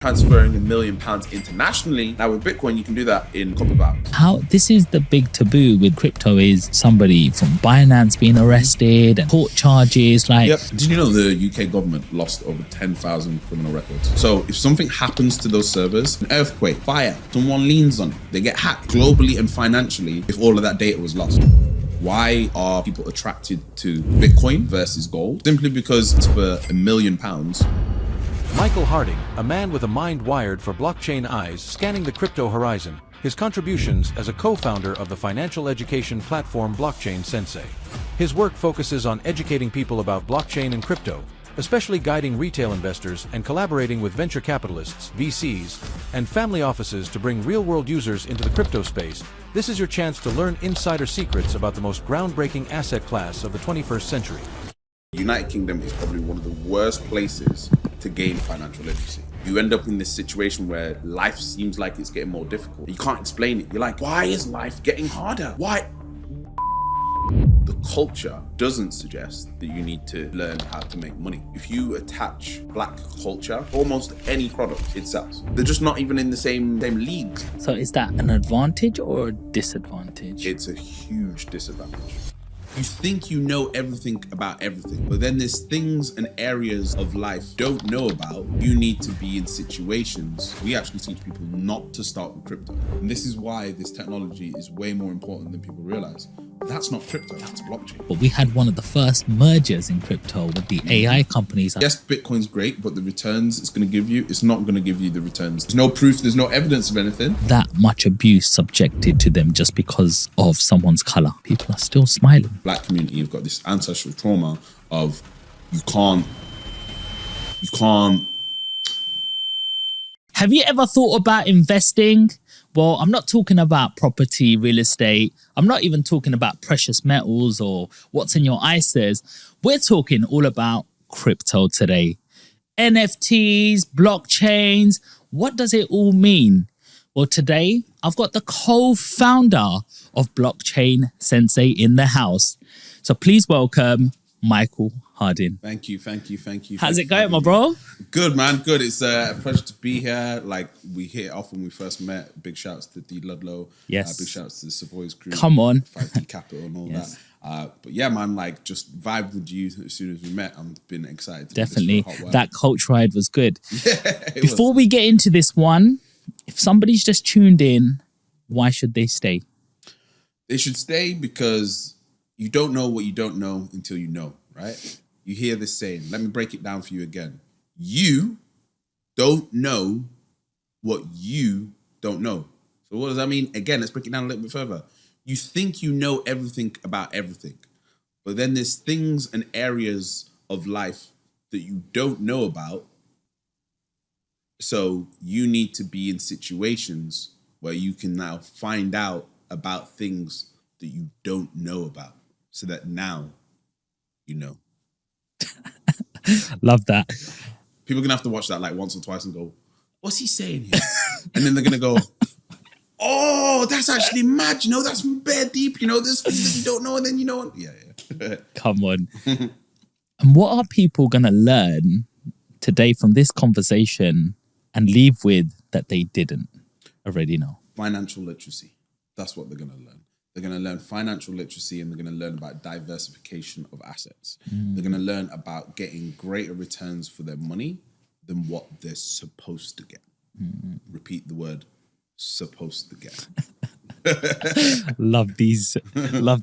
transferring £1 million internationally. Now with Bitcoin, you can do that in a couple of hours. This is the big taboo with crypto is somebody from Binance being arrested and court charges. Like, yep. Did you know the UK government lost over 10,000 criminal records? So if something happens to those servers, an earthquake, fire, someone leans on it, they get hacked globally and financially if all of that data was lost. Why are people attracted to Bitcoin versus gold? Simply because it's for £1 million. Michael Harding, a man with a mind wired for blockchain eyes, scanning the crypto horizon. His contributions as a co-founder of the financial education platform Blockchain Sensei. His work focuses on educating people about blockchain and crypto, especially guiding retail investors and collaborating with venture capitalists, VCs, and family offices to bring real-world users into the crypto space. This is your chance to learn insider secrets about the most groundbreaking asset class of the 21st century. The United Kingdom is probably one of the worst places to gain financial literacy. You end up in this situation where life seems like it's getting more difficult. You can't explain it. You're like, why is life getting harder? Why? The culture doesn't suggest that you need to learn how to make money. If you attach black culture, almost any product it sells. They're just not even in the same leagues. so is that an advantage or a disadvantage? It's a huge disadvantage. You think you know everything about everything, but then there's things and areas of life you don't know about. You need to be in situations. We actually teach people not to start with crypto. And this is why this technology is way more important than people realize. That's not crypto, that's blockchain. But we had one of the first mergers in crypto with the AI companies. Yes, Bitcoin's great, but the returns it's going to give you, it's not going to give you the returns. There's no proof, there's no evidence of anything. That much abuse subjected to them just because of someone's color. People are still smiling. Black community have got this ancestral trauma of you can't. Have you ever thought about investing? Well, I'm not talking about property, real estate. I'm not even talking about precious metals or what's in your ISAs. We're talking all about crypto today. NFTs, blockchains. What does it all mean? Well, today I've got the co-founder of Blockchain Sensei in the house. So please welcome Michael Harding. Thank you. How's it going, my bro? Good, man. Good. It's a pleasure to be here. Like, we hit it off when we first met. Big shouts to D Ludlow. Yes. Big shouts to the Savoy's crew. Come on. 5T Capital and all Yes. that. But yeah, man, like, just vibe with you as soon as we met. I've been excited to do this Definitely. for a hot while. That coach ride was good. Yeah, Before we get into this one, if somebody's just tuned in, why should they stay? They should stay because you don't know what you don't know until you know, right? You hear this saying. Let me break it down for you again. You don't know what you don't know. So what does that mean? Again, let's break it down a little bit further. You think you know everything about everything, but then there's things and areas of life that you don't know about. So you need to be in situations where you can now find out about things that you don't know about, so that now you know. Love that. People are going to have to watch that like once or twice and go, what's he saying here? And then they're going to go, oh, that's actually mad. You know, that's bare deep. You know, there's things that you don't know and then you know. Yeah. Come on. And what are people going to learn today from this conversation and leave with that they didn't already know? Financial literacy. That's what they're going to learn. They're going to learn financial literacy and they're going to learn about diversification of assets. They're going to learn about getting greater returns for their money than what they're supposed to get. Repeat the word, supposed to get. Love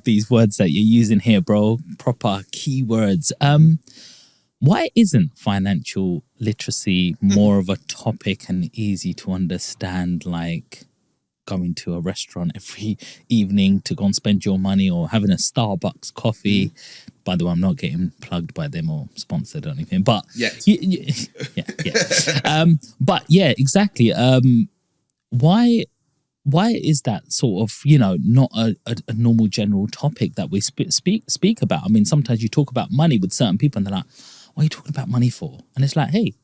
these words that you're using here, bro. Proper keywords. Why isn't financial literacy more of a topic and easy to understand, like going to a restaurant every evening to go and spend your money or having a Starbucks coffee? By the way, I'm not getting plugged by them or sponsored or anything, but yeah. But yeah, exactly. Why is that sort of, not a normal general topic that we speak about? I mean, sometimes you talk about money with certain people and they're like, what are you talking about money for? And it's like, hey.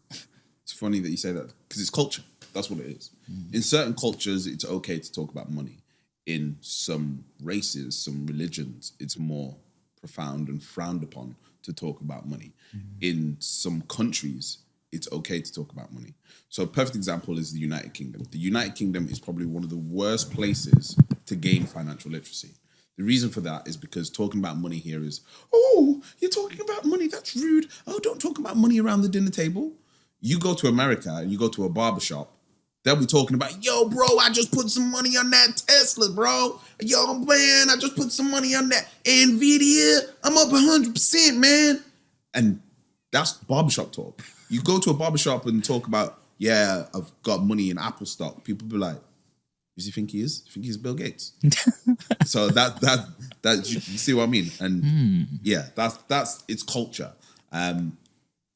It's funny that you say that because it's culture. That's what it is. In certain cultures, it's okay to talk about money. In some races, some religions, it's more profound and frowned upon to talk about money. In some countries, it's okay to talk about money. So a perfect example is the United Kingdom. The United Kingdom is probably one of the worst places to gain financial literacy. The reason for that is because talking about money here is, oh, you're talking about money, that's rude. Oh, don't talk about money around the dinner table. You go to America and you go to a barbershop, they'll be talking about, yo, bro, I just put some money on that Tesla, bro. Yo, man, I just put some money on that NVIDIA. I'm up 100%, man. And that's barbershop talk. You go to a barbershop and talk about, yeah, I've got money in Apple stock. People be like, does he think he is? You think he's Bill Gates? So that you see what I mean? And yeah, that's it's culture. And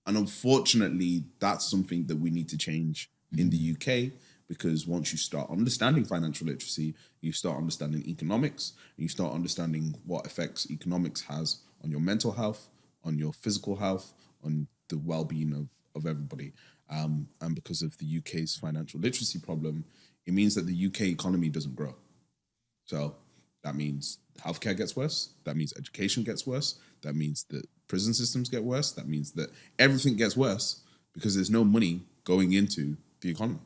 unfortunately, that's something that we need to change in the UK, because once you start understanding financial literacy, you start understanding economics, and you start understanding what effects economics has on your mental health, on your physical health, on the well-being of everybody. And because of the UK's financial literacy problem, it means that the UK economy doesn't grow. So that means healthcare gets worse. That means education gets worse. That means that prison systems get worse. That means that everything gets worse because there's no money going into the economy.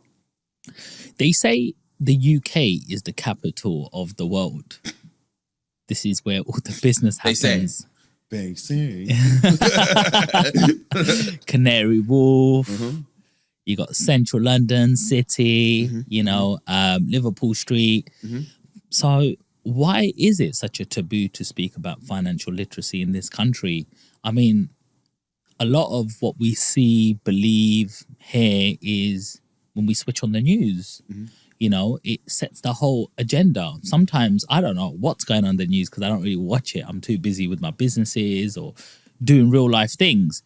They say the UK is the capital of the world. This is where all the business happens. They say. Canary Wharf. You got Central London City, Liverpool Street. So why is it such a taboo to speak about financial literacy in this country? I mean, a lot of what we see, believe, hear is when we switch on the news. It sets the whole agenda. Sometimes I don't know what's going on in the news because I don't really watch it. I'm too busy with my businesses or doing real life things.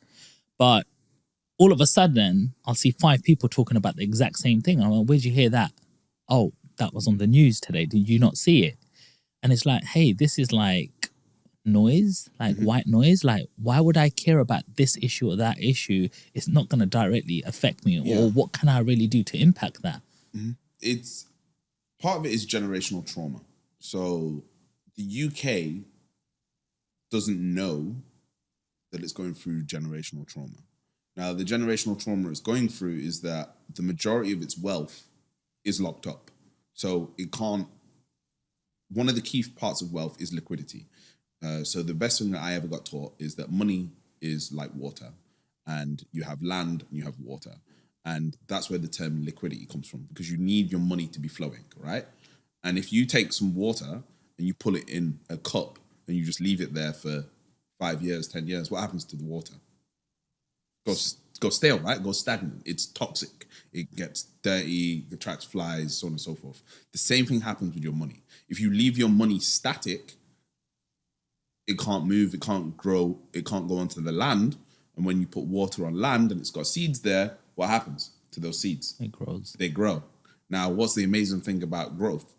But all of a sudden, I'll see 5 people talking about the exact same thing. I'm like, where'd you hear that? Oh, that was on the news today. Did you not see it? And it's like, hey, this is like noise, like white noise. Like, why would I care about this issue or that issue? It's not going to directly affect me. Or what can I really do to impact that? It's part of it is generational trauma. So the UK doesn't know that it's going through generational trauma. Now, the generational trauma it's going through is that the majority of its wealth is locked up. So it can't, one of the key parts of wealth is liquidity. So the best thing that I ever got taught is that money is like water, and you have land and you have water. And that's where the term liquidity comes from, because you need your money to be flowing, right? And if you take some water and you pull it in a cup and you just leave it there for 5 years, 10 years, what happens to the water? Goes stale, right? Goes stagnant. It's toxic. It gets dirty, attracts flies, so on and so forth. The same thing happens with your money. If you leave your money static, it can't move, it can't grow, it can't go onto the land. And when you put water on land and it's got seeds there, what happens to those seeds? It grows. They grow. Now, what's the amazing thing about growth?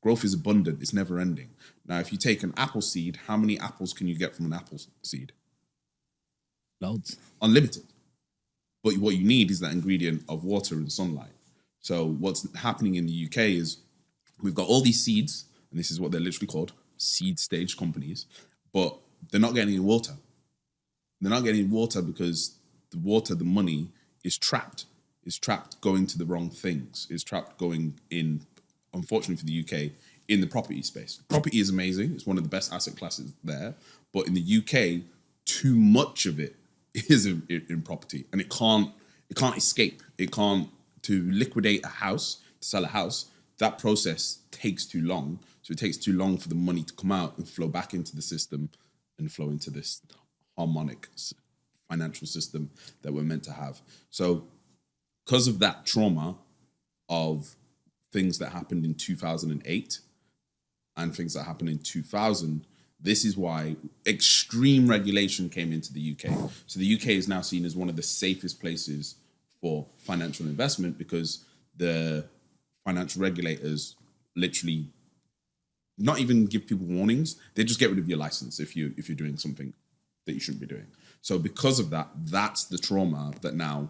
Growth is abundant. It's never ending. Now, if you take an apple seed, how many apples can you get from an apple seed? Loads. Unlimited. But what you need is that ingredient of water and sunlight. So what's happening in the UK is we've got all these seeds, and this is what they're literally called, seed stage companies, but they're not getting any water. They're not getting water because the water, the money, is trapped. It's trapped going to the wrong things. It's trapped going in, unfortunately for the UK, in the property space. Property is amazing. It's one of the best asset classes there. But in the UK, too much of it is in property, and it can't escape. It can't, to liquidate a house, to sell a house, that process takes too long. So it takes too long for the money to come out and flow back into the system and flow into this harmonic financial system that we're meant to have. So because of that trauma of things that happened in 2008 and things that happened in 2000, this is why extreme regulation came into the UK. So the UK is now seen as one of the safest places for financial investment because the financial regulators literally not even give people warnings. They just get rid of your license if you're doing something that you shouldn't be doing. So because of that, that's the trauma that now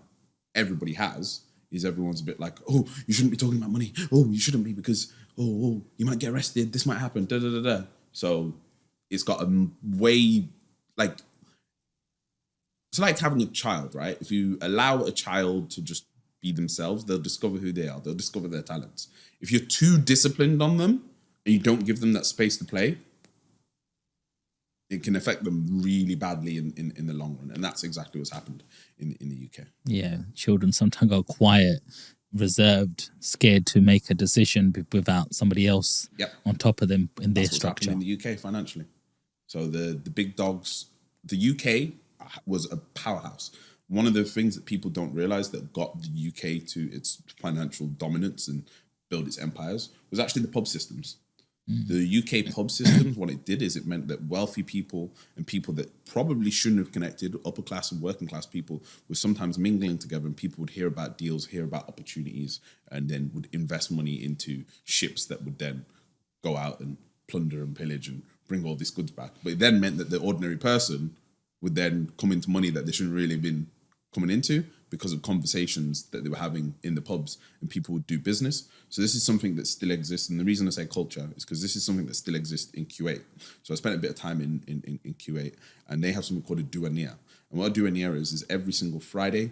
everybody has, is everyone's a bit like, oh, you shouldn't be talking about money. Oh, you shouldn't be because, oh, you might get arrested. This might happen. Da, da, da, da. So it's got a way, like, it's like having a child, right? If you allow a child to just be themselves, they'll discover who they are. They'll discover their talents. If you're too disciplined on them and you don't give them that space to play, it can affect them really badly in the long run. And that's exactly what's happened in the UK. Yeah, children sometimes go quiet, reserved, scared to make a decision without somebody else on top of them in their structure. In the UK financially. So the big dogs, the UK was a powerhouse. One of the things that people don't realize that got the UK to its financial dominance and build its empires was actually the pub systems. The UK pub systems, what it did is it meant that wealthy people and people that probably shouldn't have connected, upper class and working class people, were sometimes mingling together, and people would hear about deals, hear about opportunities, and then would invest money into ships that would then go out and plunder and pillage and bring all these goods back. But it then meant that the ordinary person would then come into money that they shouldn't really have been coming into because of conversations that they were having in the pubs, and people would do business. So this is something that still exists. And the reason I say culture is because this is something that still exists in Kuwait. So I spent a bit of time in Kuwait, and they have something called a douanier. And what a douanier is every single Friday,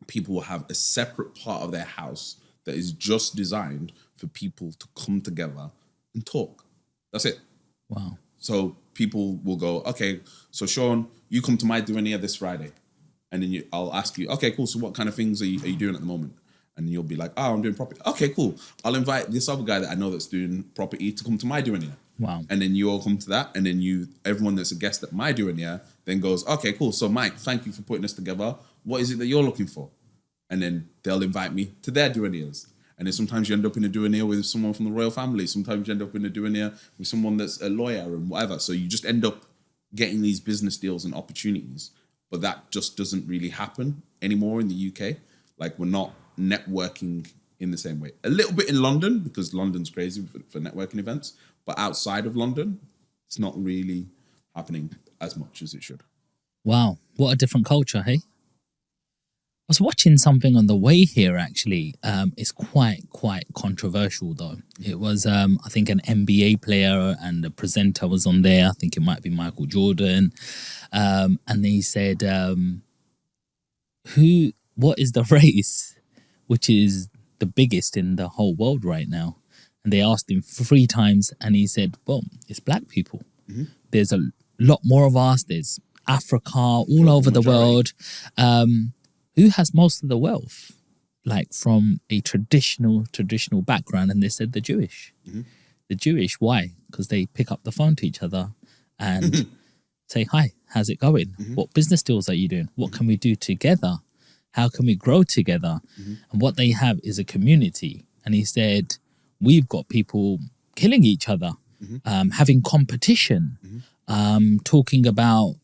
people will have a separate part of their house that is just designed for people to come together and talk. That's it. Wow. So people will go, okay, so Sean, you come to my douanier this Friday. And then I'll ask you, okay, cool. So what kind of things are you doing at the moment? And you'll be like, oh, I'm doing property. Okay, cool. I'll invite this other guy that I know that's doing property to come to my douanier. Wow. And then you all come to that. And then everyone that's a guest at my douanier then goes, okay, cool. So Mike, thank you for putting us together. What is it that you're looking for? And then they'll invite me to their douaniers. And then sometimes you end up in a douanier with someone from the royal family. Sometimes you end up in a douanier with someone that's a lawyer and whatever. So you just end up getting these business deals and opportunities. But that just doesn't really happen anymore in the UK. Like, we're not networking in the same way. A little bit in London, because London's crazy for networking events. But outside of London, it's not really happening as much as it should. Wow. What a different culture, hey? I was watching something on the way here, actually. It's quite controversial, though. It was, I think, an NBA player, and the presenter was on there. I think it might be Michael Jordan. And they said, what is the race which is the biggest in the whole world right now? And they asked him 3 times, and he said, well, it's black people. Mm-hmm. There's a lot more of us. There's Africa, all over the world. Who has most of the wealth? Like, from a traditional background. And they said the Jewish. Mm-hmm. The Jewish, why? Because they pick up the phone to each other and say, hi, how's it going? Mm-hmm. What business deals are you doing? What can we do together? How can we grow together? Mm-hmm. And what they have is a community. And he said, we've got people killing each other, having competition, talking about,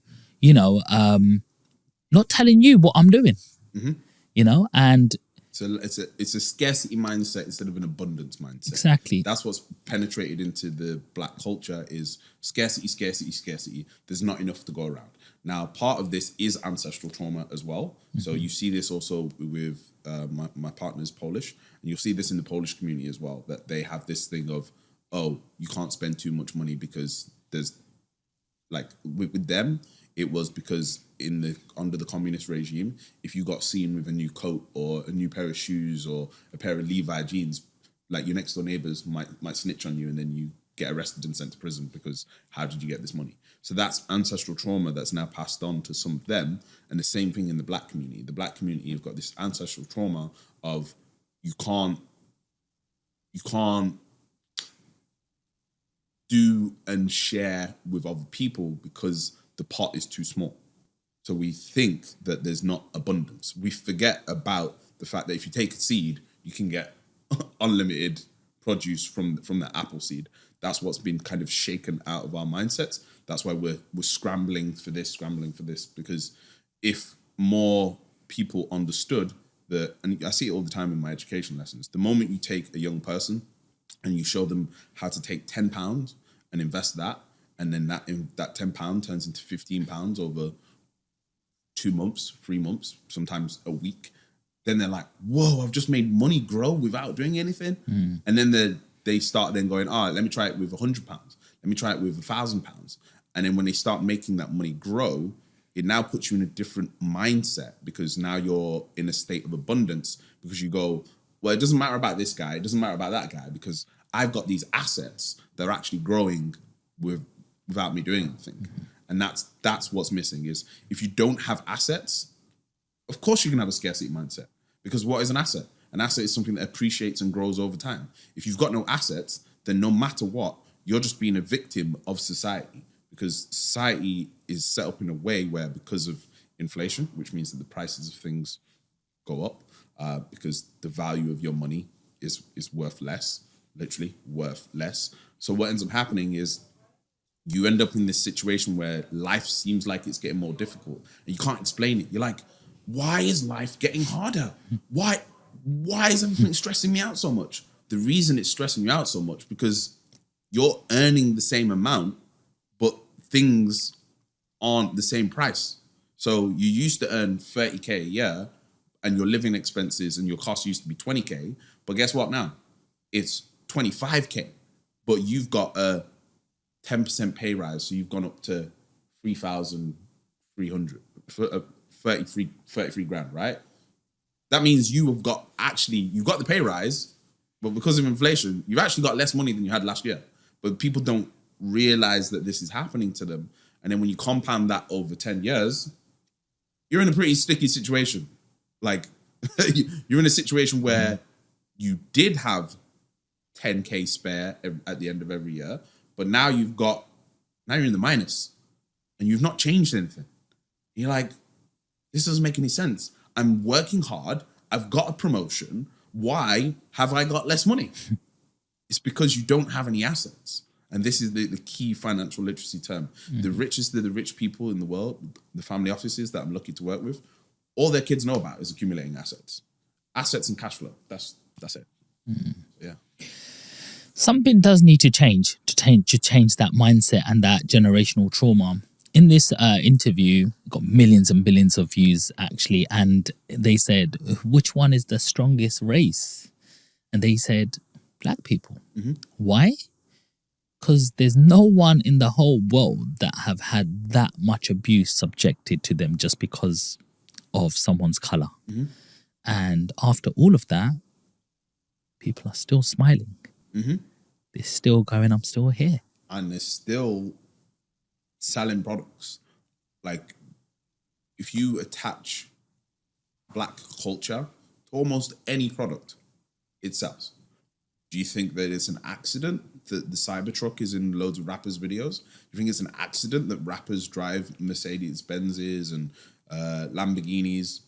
not telling you what I'm doing, and so it's a scarcity mindset instead of an abundance mindset. Exactly. That's what's penetrated into the black culture is scarcity. There's not enough to go around. Now, part of this is ancestral trauma as well. Mm-hmm. So you see this also with my partner's Polish, and you'll see this in the Polish community as well, that they have this thing of, oh, you can't spend too much money because there's, like, with them, it was because under the communist regime, if you got seen with a new coat or a new pair of shoes or a pair of Levi jeans, like, your next door neighbors might snitch on you, and then you get arrested and sent to prison because how did you get this money? So that's ancestral trauma that's now passed on to some of them. And the same thing in the black community. The black community have got this ancestral trauma of you can't do and share with other people because the pot is too small. So we think that there's not abundance. We forget about the fact that if you take a seed, you can get unlimited produce from that apple seed. That's what's been kind of shaken out of our mindsets. That's why we're scrambling for this, because if more people understood that, and I see it all the time in my education lessons, the moment you take a young person and you show them how to take £10 and invest that, and then that £10 turns into £15 over 2 months, 3 months, sometimes a week, then they're like, whoa, I've just made money grow without doing anything. And then they start then going, all right, let me try it with £100. Let me try it with £1,000. And then when they start making that money grow, it now puts you in a different mindset because now you're in a state of abundance because you go, well, it doesn't matter about this guy. It doesn't matter about that guy because I've got these assets that are actually growing without me doing anything. And that's what's missing is if you don't have assets, of course you can have a scarcity mindset because what is an asset? An asset is something that appreciates and grows over time. If you've got no assets, then no matter what, you're just being a victim of society because society is set up in a way where because of inflation, which means that the prices of things go up because the value of your money is worth less, literally worth less. So what ends up happening is you end up in this situation where life seems like it's getting more difficult and you can't explain it. You're like, why is life getting harder? Why is everything stressing me out so much? The reason it's stressing you out so much because you're earning the same amount, but things aren't the same price. So you used to earn 30K a year and your living expenses and your costs used to be 20K. But guess what now? It's 25K, but you've got a 10% pay rise. So you've gone up to 3,300, 33 grand, right? That means you've got the pay rise, but because of inflation, you've actually got less money than you had last year. But people don't realize that this is happening to them. And then when you compound that over 10 years, you're in a pretty sticky situation. Like you're in a situation where you did have 10K spare at the end of every year, but now you're in the minus and you've not changed anything. You're like, this doesn't make any sense. I'm working hard. I've got a promotion. Why have I got less money? It's because you don't have any assets. And this is the key financial literacy term. The richest of the rich people in the world, the family offices that I'm lucky to work with, all their kids know about is accumulating assets. Assets and cash flow. That's it. Yeah. Something does need to change that mindset and that generational trauma. In this interview, got millions and billions of views actually, and they said, which one is the strongest race? And they said, black people. Why? Because there's no one in the whole world that have had that much abuse subjected to them just because of someone's color. And after all of that, people are still smiling. They're still going, I'm still here. And they're still selling products. Like, if you attach black culture to almost any product, it sells. Do you think that it's an accident that the Cybertruck is in loads of rappers' videos? Do you think it's an accident that rappers drive Mercedes-Benzes and Lamborghinis?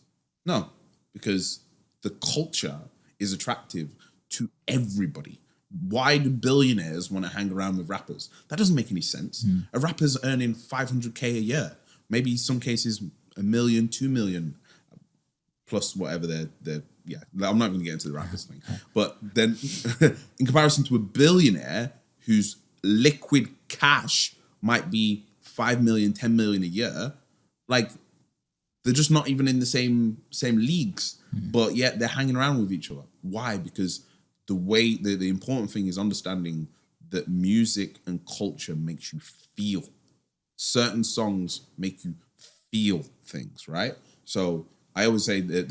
No, because the culture is attractive to everybody. Why do billionaires want to hang around with rappers? That doesn't make any sense. A rapper's earning 500K a year, maybe in some cases 1 million, 2 million, plus whatever they're yeah. I'm not going to get into the rappers thing. But then in comparison to a billionaire whose liquid cash might be 5 million, 10 million a year, like they're just not even in the same leagues, but yet they're hanging around with each other. Why? Because the important thing is understanding that music and culture makes you feel. Certain songs make you feel things, right? So I always say the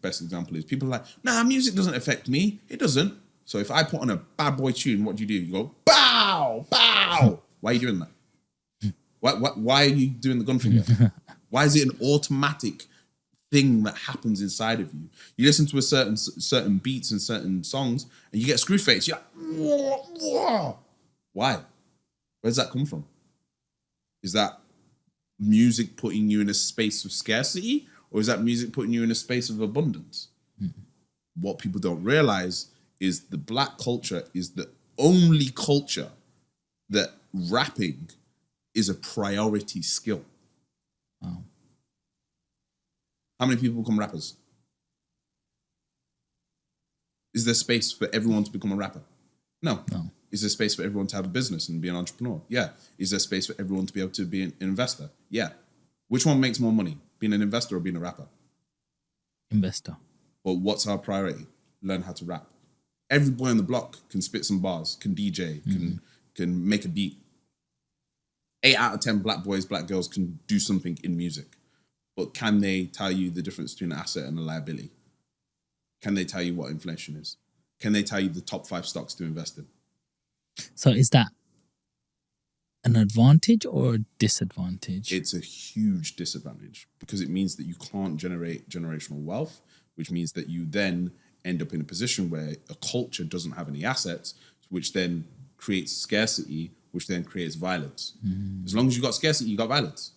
best example is people are like, nah, music doesn't affect me. It doesn't. So if I put on a bad boy tune, what do? You go, bow, bow. Why are you doing that? Why are you doing the gun finger? Why is it an automatic thing that happens inside of you? You listen to a certain beats and certain songs and you get screw face. You're like, whoa, whoa. Why? Where does that come from? Is that music putting you in a space of scarcity? Or is that music putting you in a space of abundance? What people don't realize is the black culture is the only culture that rapping is a priority skill. Wow. How many people become rappers? Is there space for everyone to become a rapper? No. Is there space for everyone to have a business and be an entrepreneur? Yeah. Is there space for everyone to be able to be an investor? Yeah. Which one makes more money? Being an investor or being a rapper? Investor. But what's our priority? Learn how to rap. Every boy on the block can spit some bars, can DJ, can make a beat. 8 out of 10 black boys, black girls can do something in music. But can they tell you the difference between an asset and a liability? Can they tell you what inflation is? Can they tell you the top 5 stocks to invest in? So is that an advantage or a disadvantage? It's a huge disadvantage because it means that you can't generate generational wealth, which means that you then end up in a position where a culture doesn't have any assets, which then creates scarcity, which then creates violence. As long as you got scarcity, you got violence.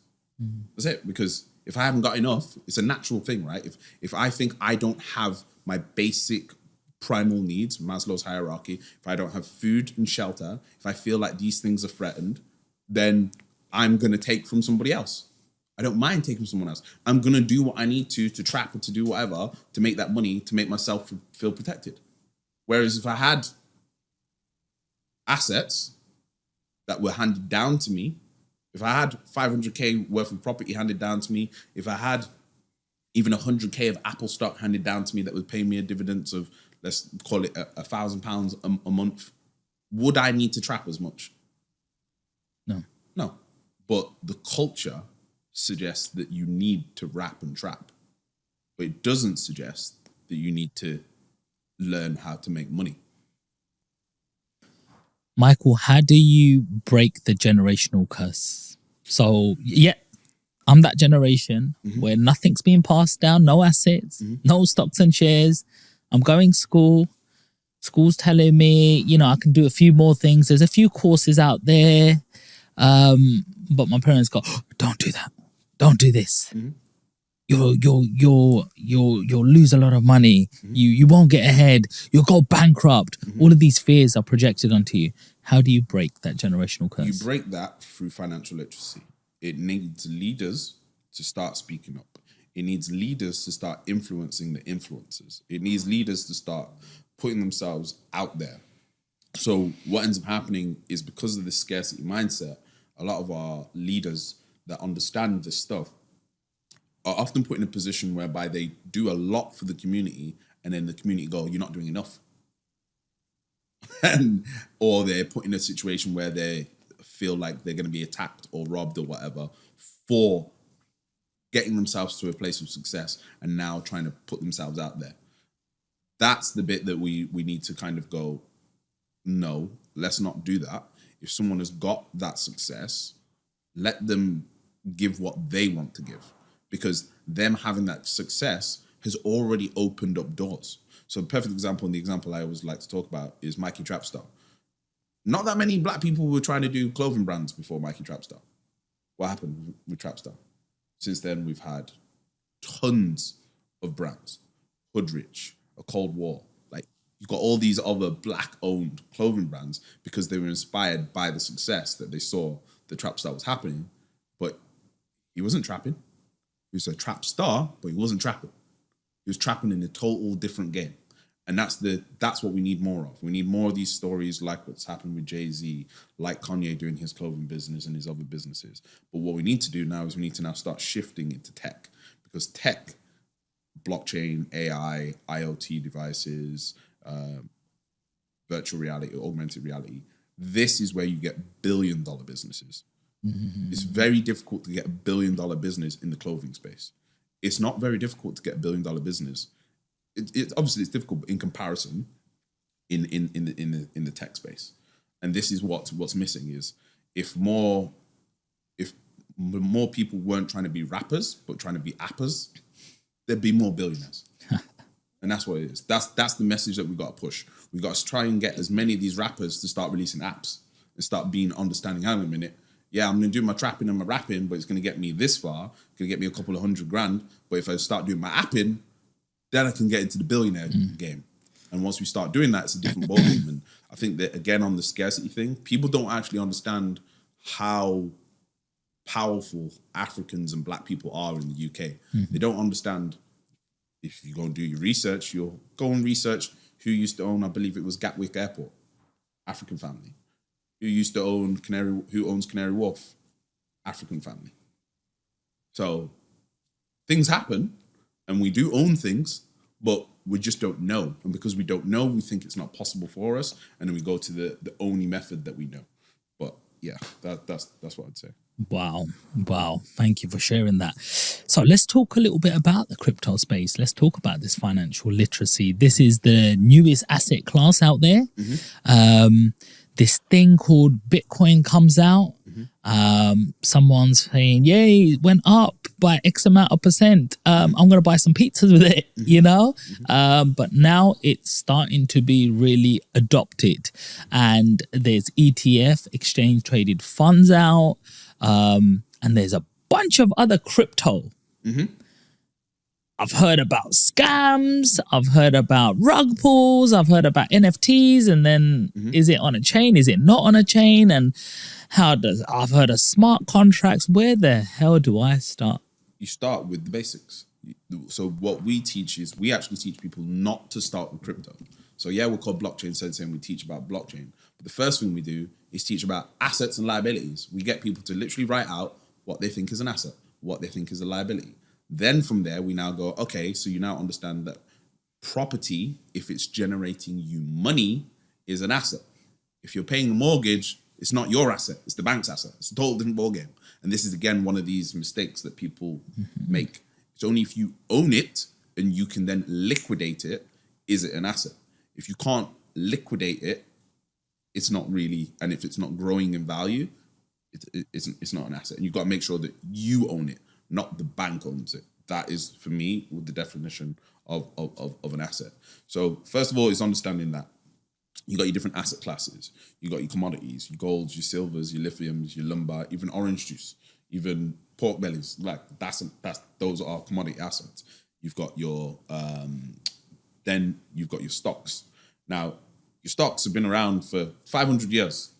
That's it. Because if I haven't got enough, it's a natural thing, right? If I think I don't have my basic primal needs, Maslow's hierarchy, if I don't have food and shelter, if I feel like these things are threatened, then I'm going to take from somebody else. I don't mind taking from someone else. I'm going to do what I need to trap or to do whatever to make that money, to make myself feel protected. Whereas if I had assets that were handed down to me, if I had 500K worth of property handed down to me, if I had even 100K of Apple stock handed down to me that would pay me a dividend of, let's call it £1,000 a month, would I need to trap as much? No. But the culture suggests that you need to wrap and trap. But it doesn't suggest that you need to learn how to make money. Michael, how do you break the generational curse? So, yeah, I'm that generation where nothing's being passed down, no assets, no stocks and shares. I'm going school. School's telling me, you know, I can do a few more things. There's a few courses out there. But my parents go, oh, don't do that. Don't do this. You'll lose a lot of money. You won't get ahead. You'll go bankrupt. All of these fears are projected onto you. How do you break that generational curse? You break that through financial literacy. It needs leaders to start speaking up. It needs leaders to start influencing the influencers. It needs leaders to start putting themselves out there. So what ends up happening is because of this scarcity mindset, a lot of our leaders that understand this stuff are often put in a position whereby they do a lot for the community and then the community go, you're not doing enough. Or they're put in a situation where they feel like they're going to be attacked or robbed or whatever for getting themselves to a place of success and now trying to put themselves out there. That's the bit that we need to kind of go, no, let's not do that. If someone has got that success, let them give what they want to give, because them having that success has already opened up doors. So a perfect example, and the example I always like to talk about, is Mikey Trapstar. Not that many black people were trying to do clothing brands before Mikey Trapstar. What happened with Trapstar? Since then, we've had tons of brands. Hoodrich, A Cold War. Like, you've got all these other black-owned clothing brands because they were inspired by the success that they saw the Trapstar was happening. But he wasn't trapping. He was a trap star, but he wasn't trapping. He was trapping in a total different game. And that's what we need more of. We need more of these stories like what's happened with Jay-Z, like Kanye doing his clothing business and his other businesses. But what we need to do now is we need to now start shifting into tech, because tech, blockchain, AI, IoT devices, virtual reality, augmented reality, this is where you get billion-dollar businesses. It's very difficult to get $1 billion business in the clothing space. It's not very difficult to get $1 billion business. It obviously it's difficult in comparison in the tech space. And this is what's missing is if more people weren't trying to be rappers but trying to be appers, there'd be more billionaires. And that's what it is. That's the message that we got to push. We got to try and get as many of these rappers to start releasing apps and start being understanding. Hang on a minute. Yeah, I'm going to do my trapping and my rapping, but it's going to get me this far. It's going to get me a couple of $100,000. But if I start doing my apping, then I can get into the billionaire game. And once we start doing that, it's a different ballgame. And I think that, again, on the scarcity thing, people don't actually understand how powerful Africans and black people are in the UK. They don't understand. If you go and do your research, you'll go and research who used to own, I believe it was Gatwick Airport, African family. Who owns Canary Wharf? African family. So things happen and we do own things, but we just don't know. And because we don't know, we think it's not possible for us. And then we go to the only method that we know. But yeah, that's what I'd say. Wow. Wow. Thank you for sharing that. So let's talk a little bit about the crypto space. Let's talk about this financial literacy. This is the newest asset class out there. This thing called Bitcoin comes out. Someone's saying, yay, it went up by X amount of percent. I'm going to buy some pizzas with it, you know? But now it's starting to be really adopted. And there's ETF, exchange traded funds out. And there's a bunch of other crypto. I've heard about scams. I've heard about rug pulls. I've heard about NFTs. And then is it on a chain? Is it not on a chain? And I've heard of smart contracts. Where the hell do I start? You start with the basics. So what we teach is we actually teach people not to start with crypto. So yeah, we're called Blockchain Sensei and we teach about blockchain. But the first thing we do is teach about assets and liabilities. We get people to literally write out what they think is an asset, what they think is a liability. Then from there, we now go, okay, so you now understand that property, if it's generating you money, is an asset. If you're paying a mortgage, it's not your asset, it's the bank's asset. It's a total different ballgame. And this is, again, one of these mistakes that people make. It's only if you own it and you can then liquidate it, is it an asset? If you can't liquidate it, it's not really, and if it's not growing in value, it's not an asset. And you've got to make sure that you own it, not the bank owns it. That is, for me, the definition of an asset. So first of all, it's understanding that you got your different asset classes. You got your commodities, your golds, your silvers, your lithiums, your lumber, even orange juice, even pork bellies. Like those are commodity assets. You've got your then you've got your stocks. Now, your stocks have been around for 500 years.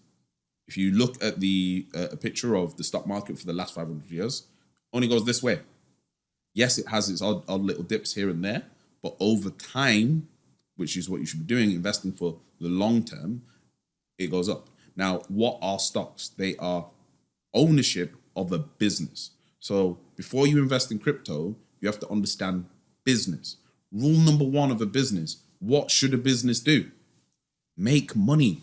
If you look at a picture of the stock market for the last 500 years, only goes this way. Yes, it has its odd little dips here and there, but over time, which is what you should be doing, investing for the long term, it goes up. Now, what are stocks? They are ownership of a business. So before you invest in crypto, you have to understand business. Rule number one of a business, what should a business do? Make money.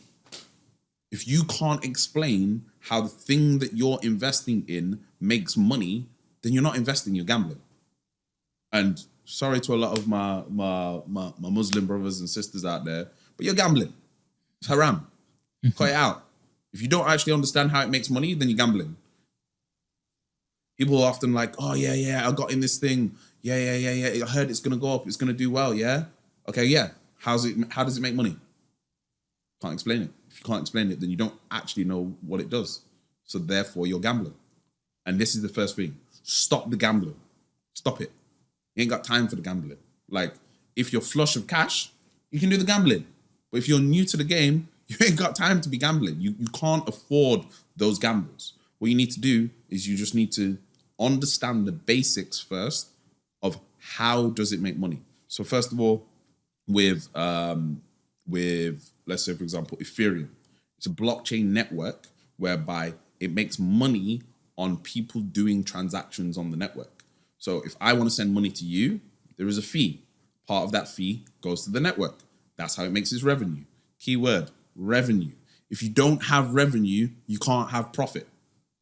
If you can't explain how the thing that you're investing in makes money, then you're not investing, you're gambling. And sorry to a lot of my Muslim brothers and sisters out there, but you're gambling. It's haram. Cut it out. If you don't actually understand how it makes money, then you're gambling. People are often like, oh, yeah, I got in this thing. Yeah. I heard it's going to go up. It's going to do well, yeah? Okay, yeah. How does it make money? Can't explain it. If you can't explain it, then you don't actually know what it does. So therefore, you're gambling. And this is the first thing. Stop the gambling. Stop it. You ain't got time for the gambling. Like, if you're flush of cash, you can do the gambling. But if you're new to the game, you ain't got time to be gambling. You can't afford those gambles. What you need to do is you just need to understand the basics first of how does it make money. So first of all, with let's say, for example, Ethereum, it's a blockchain network whereby it makes money on people doing transactions on the network. So if I want to send money to you, there is a fee. Part of that fee goes to the network. That's how it makes its revenue. Keyword, revenue. If you don't have revenue, you can't have profit.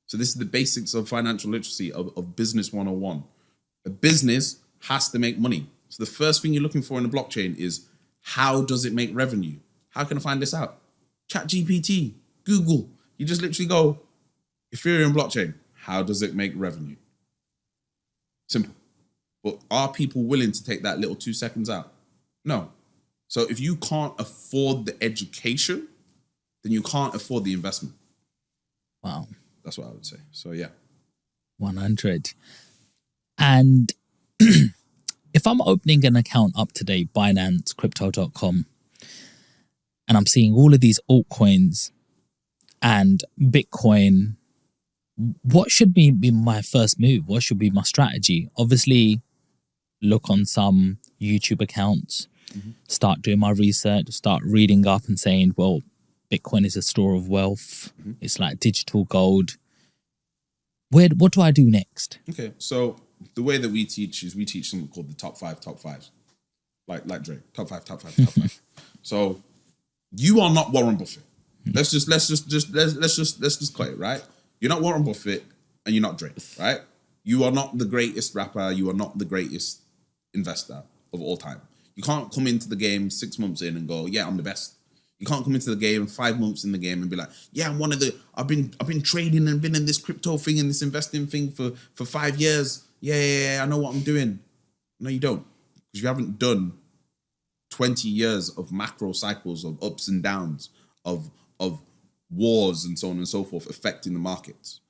So this is the basics of financial literacy, of business 101. A business has to make money. So the first thing you're looking for in a blockchain is, how does it make revenue? How can I find this out? ChatGPT, Google. You just literally go, Ethereum blockchain, how does it make revenue? Simple. But are people willing to take that little 2 seconds out? No. So if you can't afford the education, then you can't afford the investment. Wow. That's what I would say. So yeah. 100. And if I'm opening an account up today, Binance, Crypto.com, and I'm seeing all of these altcoins and Bitcoin, what should be my first move? What should be my strategy? Obviously, look on some YouTube accounts, start doing my research, start reading up and saying, well, Bitcoin is a store of wealth. It's like digital gold. What do I do next? Okay, so the way that we teach is we teach something called the top fives. Like Drake, top five. So you are not Warren Buffett. Let's just cut it, right? You're not Warren Buffett. and you're not Drake, right? You are not the greatest rapper. You are not the greatest investor of all time. You can't come into the game 6 months in and go, yeah, I'm the best. You can't come into the game 5 months in the game and be like, yeah, I'm one of the. I've been trading and been in this crypto thing and this investing thing for 5 years. Yeah, I know what I'm doing. No, you don't, because you haven't done 20 years of macro cycles of ups and downs, of wars and so on and so forth affecting the markets.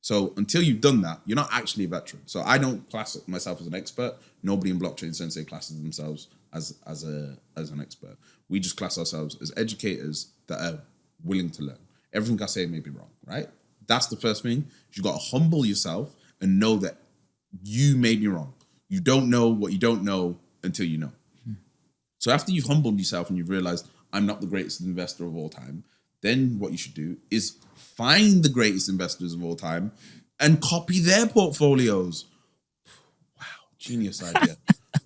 So until you've done that, you're not actually a veteran. So I don't class myself as an expert. Nobody in Blockchain Sensei classes themselves as an expert. We just class ourselves as educators that are willing to learn. Everything I say may be wrong, right? That's the first thing. You got to humble yourself and know that you may be wrong. You don't know what you don't know until you know. So after you've humbled yourself and you've realized I'm not the greatest investor of all time, then what you should do is find the greatest investors of all time and copy their portfolios. Wow, genius idea.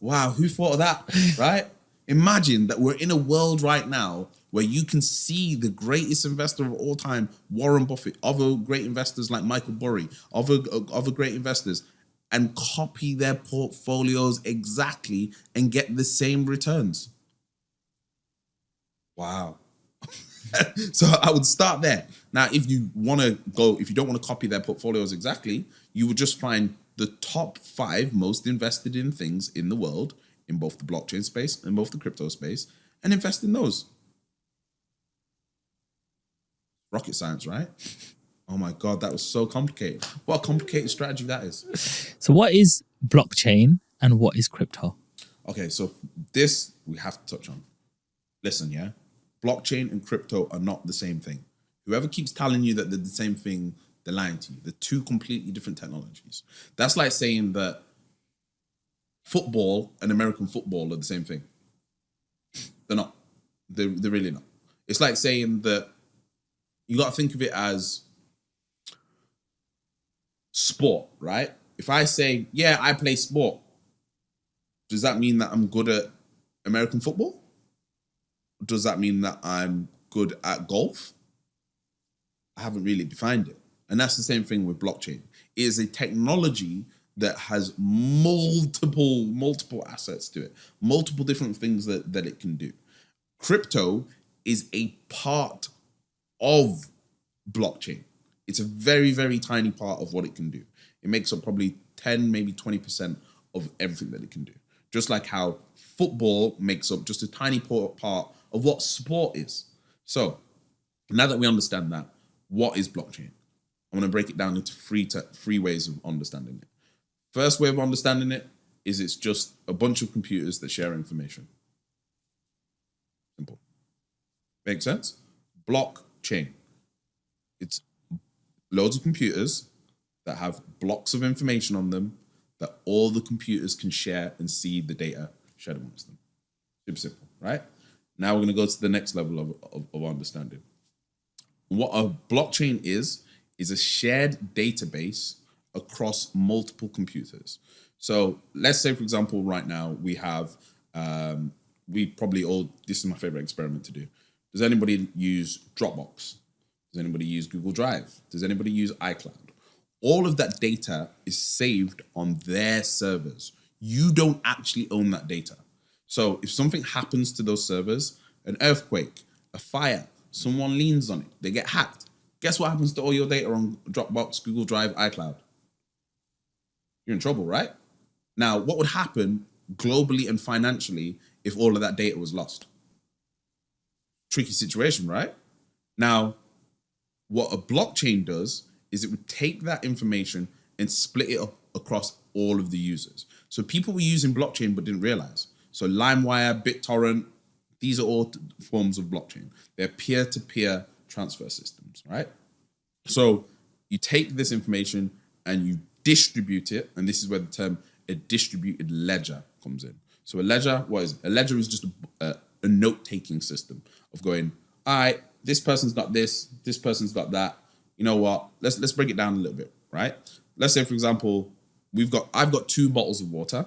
Wow, who thought of that, right? Imagine that we're in a world right now where you can see the greatest investor of all time, Warren Buffett, other great investors like Michael Burry, other great investors, and copy their portfolios exactly and get the same returns. Wow. So I would start there. Now, if you don't want to copy their portfolios exactly, you would just find the top 5 most invested in things in the world, in both the blockchain space and both the crypto space, and invest in those. Rocket science, right? Oh my God, that was so complicated. What a complicated strategy that is. So what is blockchain and what is crypto? Okay, so this we have to touch on. Listen, yeah? Blockchain and crypto are not the same thing. Whoever keeps telling you that they're the same thing, they're lying to you. They're 2 completely different technologies. That's like saying that football and American football are the same thing. They're not. They're really not. It's like saying that you got to think of it as sport, right? If I say, yeah, I play sport, does that mean that I'm good at American football? Does that mean that I'm good at golf? I haven't really defined it. And that's the same thing with blockchain. It is a technology that has multiple assets to it, multiple different things that it can do. Crypto is a part of blockchain. It's a very, very tiny part of what it can do. It makes up probably 10, maybe 20% of everything that it can do. Just like how football makes up just a tiny part of what sport is. So now that we understand that, what is blockchain? I'm going to break it down into 3 ways of understanding it. First way of understanding it is it's just a bunch of computers that share information. Simple. Make sense? Blockchain. It's loads of computers that have blocks of information on them that all the computers can share and see the data shared amongst them. Super simple, right? Now we're going to go to the next level of understanding. What a blockchain is a shared database across multiple computers. So let's say, for example, right now we have, this is my favorite experiment to do. Does anybody use Dropbox? Does anybody use Google Drive? Does anybody use iCloud? All of that data is saved on their servers. You don't actually own that data. So if something happens to those servers, an earthquake, a fire, someone leans on it, they get hacked. Guess what happens to all your data on Dropbox, Google Drive, iCloud? You're in trouble, right? Now, what would happen globally and financially if all of that data was lost? Tricky situation, right? Now, what a blockchain does is it would take that information and split it up across all of the users. So people were using blockchain but didn't realize. So LimeWire, BitTorrent, these are all forms of blockchain. They're peer-to-peer transfer systems, right? So you take this information and you distribute it, and this is where the term a distributed ledger comes in. So a ledger, what is it? A ledger is just a note-taking system of going, all right, this person's got this person's got that. You know what? Let's break it down a little bit, right? Let's say, for example, I've got 2 bottles of water,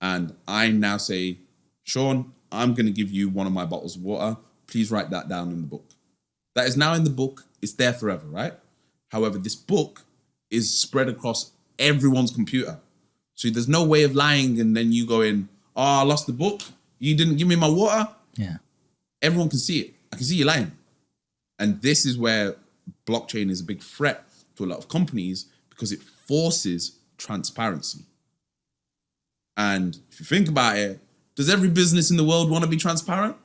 and I now say, Sean, I'm going to give you one of my bottles of water. Please write that down in the book. That is now in the book. It's there forever, right? However, this book is spread across everyone's computer. So there's no way of lying and then you go in, oh, I lost the book. You didn't give me my water. Yeah. Everyone can see it. I can see you lying. And this is where blockchain is a big threat to a lot of companies because it forces transparency. And if you think about it, does every business in the world want to be transparent?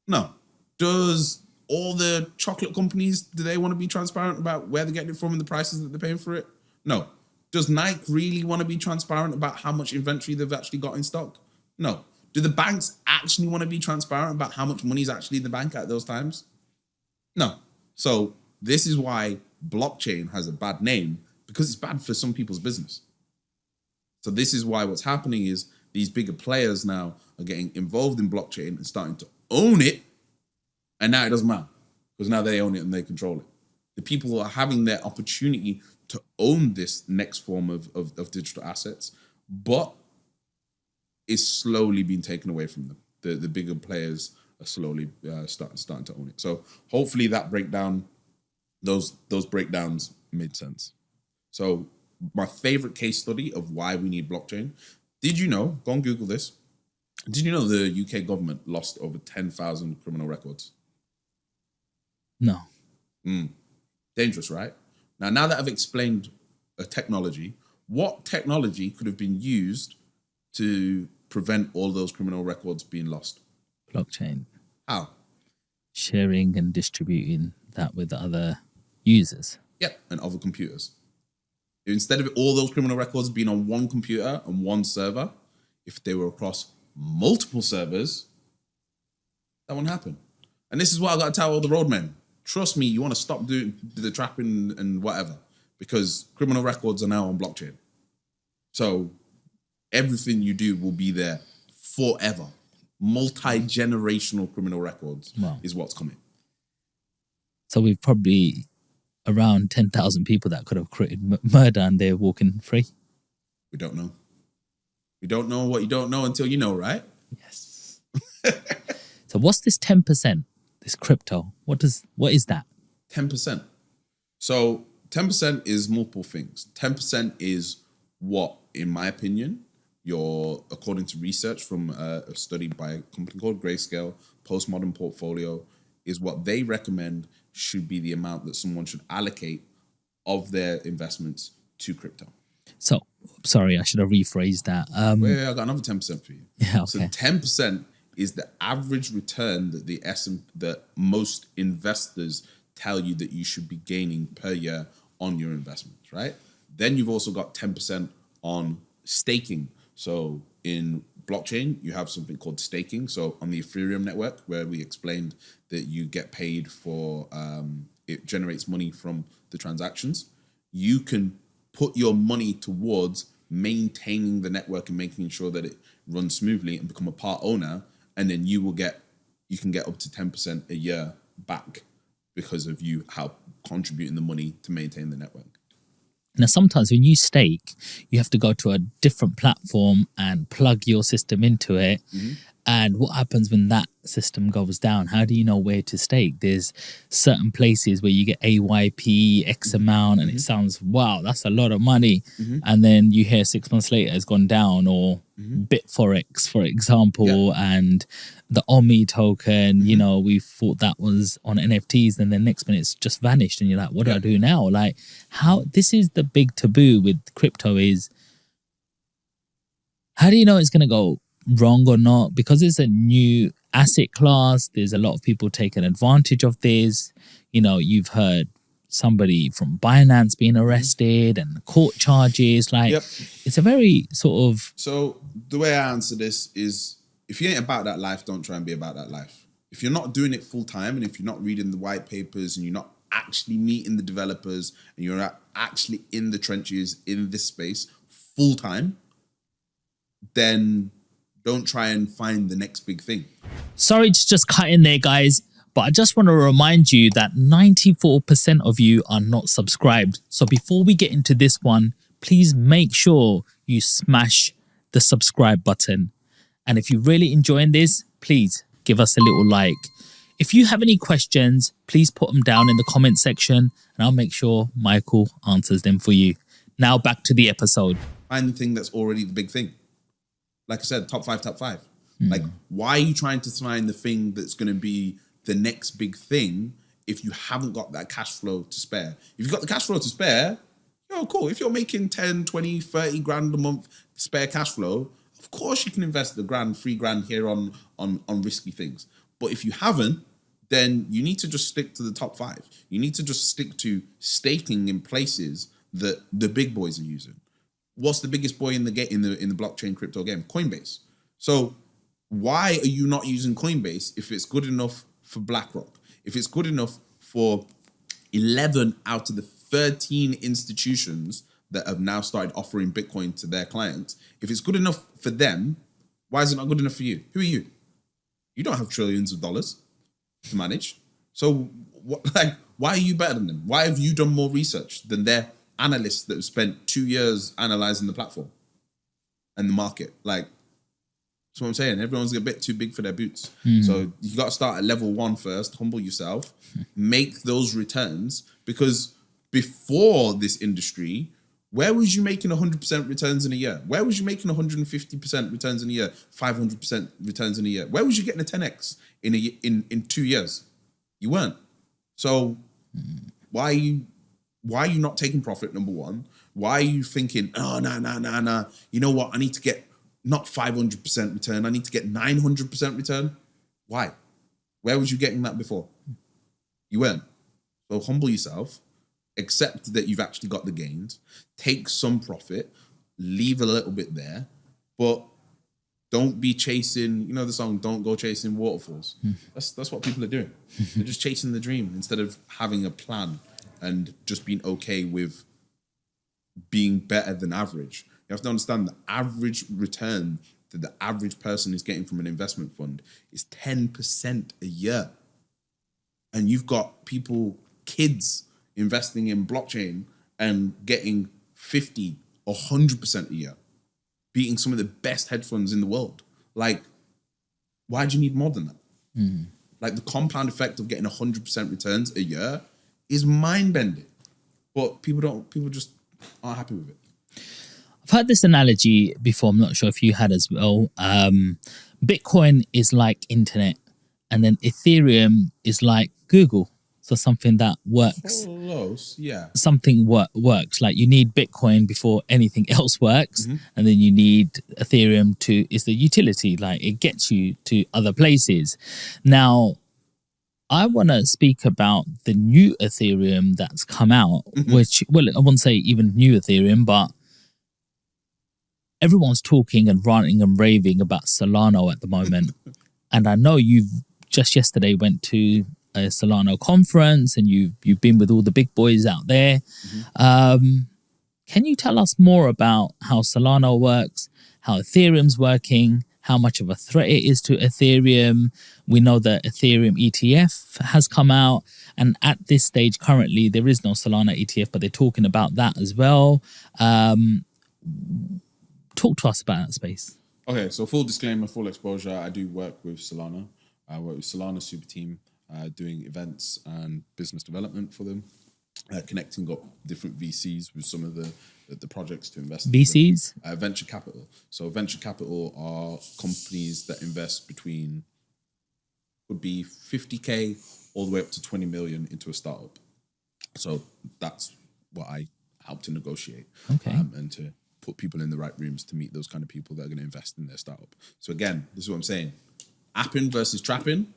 No. Does all the chocolate companies, do they want to be transparent about where they're getting it from and the prices that they're paying for it? No. Does Nike really want to be transparent about how much inventory they've actually got in stock? No. Do the banks actually want to be transparent about how much money is actually in the bank at those times? No. So this is why blockchain has a bad name, because it's bad for some people's business. So this is why what's happening is these bigger players now are getting involved in blockchain and starting to own it. And now it doesn't matter because now they own it and they control it. The people who are having their opportunity to own this next form of digital assets, but it's slowly being taken away from them. The bigger players are slowly starting to own it. So hopefully that breakdown, those breakdowns made sense. So my favorite case study of why we need blockchain. Did you know, go and Google this. Did you know the UK government lost over 10,000 criminal records? No. Dangerous, right? Now that I've explained a technology, what technology could have been used to prevent all those criminal records being lost? Blockchain. How? Sharing and distributing that with other users. Yep, and other computers. Instead of all those criminal records being on one computer and one server, if they were across multiple servers, that won't happen. And this is what I got to tell all the roadmen. Trust me, you want to stop doing the trapping and whatever, because criminal records are now on blockchain. So everything you do will be there forever. Multi-generational criminal records is what's coming. So we've probably around 10,000 people that could have created murder and they're walking free. We don't know. We don't know what you don't know until you know, right? Yes. So what's this 10%? This crypto? What is that? 10%. So 10% is multiple things. 10% is what, in my opinion, according to research from a study by a company called Grayscale, Postmodern Portfolio, is what they recommend should be the amount that someone should allocate of their investments to crypto. So, sorry, I should have rephrased that. Wait, I got another 10% for you. Yeah, okay. So 10% is the average return that that most investors tell you that you should be gaining per year on your investments, right? Then you've also got 10% on staking. So in blockchain, you have something called staking. So on the Ethereum network, where we explained that you get paid for, it generates money from the transactions, you can put your money towards maintaining the network and making sure that it runs smoothly and become a part owner. And then you can get up to 10% a year back because of you contributing the money to maintain the network. Now, sometimes when you stake, you have to go to a different platform and plug your system into it. Mm-hmm. And what happens when that system goes down? How do you know where to stake? There's certain places where you get AYP, X amount, and it sounds, wow, that's a lot of money. Mm-hmm. And then you hear 6 months later it's gone down, or Bitforex, for example, and the OMI token, you know, we thought that was on NFTs, and then next minute it's just vanished. And you're like, what do I do now? Like, how, this is the big taboo with crypto is, how do you know it's going to go wrong or not? Because it's a new asset class. There's a lot of people taking advantage of this. You know, you've heard somebody from Binance being arrested and court charges. Like, it's a very sort of... So the way I answer this is, if you ain't about that life, don't try and be about that life. If you're not doing it full time, and if you're not reading the white papers, and you're not actually meeting the developers, and you're not actually in the trenches in this space full time, then don't try and find the next big thing. Sorry to just cut in there, guys, but I just want to remind you that 94% of you are not subscribed. So before we get into this one, please make sure you smash the subscribe button. And if you're really enjoying this, please give us a little like. If you have any questions, please put them down in the comment section and I'll make sure Michael answers them for you. Now back to the episode. Find the thing that's already the big thing. Like I said, top five. Like, why are you trying to find the thing that's going to be the next big thing if you haven't got that cash flow to spare? If you've got the cash flow to spare, cool. If you're making 10, 20, 30 grand a month spare cash flow, of course you can invest a grand, 3 grand here on risky things. But if you haven't, then you need to just stick to the top 5. You need to just stick to staking in places that the big boys are using. What's the biggest boy in the blockchain crypto game? Coinbase. So why are you not using Coinbase if it's good enough for BlackRock? If it's good enough for 11 out of the 13 institutions that have now started offering Bitcoin to their clients, if it's good enough for them, why is it not good enough for you? Who are you? You don't have trillions of dollars to manage. So why are you better than them? Why have you done more research than their analysts that have spent 2 years analyzing the platform and the market? Like, that's what I'm saying. Everyone's a bit too big for their boots. So you got to start at level 1 first, humble yourself, make those returns, because before this industry, where was you making 100% returns in a year? Where was you making 150% returns in a year? 500% returns in a year? Where was you getting a 10x in 2 years? You weren't. So why are you not taking profit, number one? Why are you thinking, oh, nah. You know what? I need to get not 500% return. I need to get 900% return. Why? Where was you getting that before? You weren't. So humble yourself. Accept that you've actually got the gains. Take some profit. Leave a little bit there. But don't be chasing, you know the song, don't go chasing waterfalls. That's what people are doing. They're just chasing the dream instead of having a plan and just being okay with being better than average. You have to understand the average return that the average person is getting from an investment fund is 10% a year. And you've got people, kids, investing in blockchain and getting 50 or 100% a year, beating some of the best hedge funds in the world. Like, why do you need more than that? Like, the compound effect of getting 100% returns a year is mind-bending. But people just aren't happy with it. I've heard this analogy before. I'm not sure if you had as well. Bitcoin is like internet, and then Ethereum is like Google. So something that works. Close, yeah. Something works. Like, you need Bitcoin before anything else works, and then you need Ethereum is the utility. Like, it gets you to other places. Now, I want to speak about the new Ethereum that's come out, which, well, I won't say even new Ethereum, but everyone's talking and ranting and raving about Solana at the moment. And I know you've just yesterday went to a Solana conference and you've been with all the big boys out there. Can you tell us more about how Solana works, how Ethereum's working, how much of a threat it is to Ethereum? We know that Ethereum ETF has come out, and at this stage currently there is no Solana ETF, but they're talking about that as well. Talk to us about that space. Okay, so full disclaimer, full exposure. I do work with Solana. I work with Solana Super Team, doing events and business development for them, connecting up different VCs with some of the projects to invest in. VCs? Venture capital. So venture capital are companies that invest between, would be 50K all the way up to 20 million into a startup. So that's what I help to negotiate. Okay. And to put people in the right rooms to meet those kind of people that are going to invest in their startup. So again, this is what I'm saying. Apping versus trapping.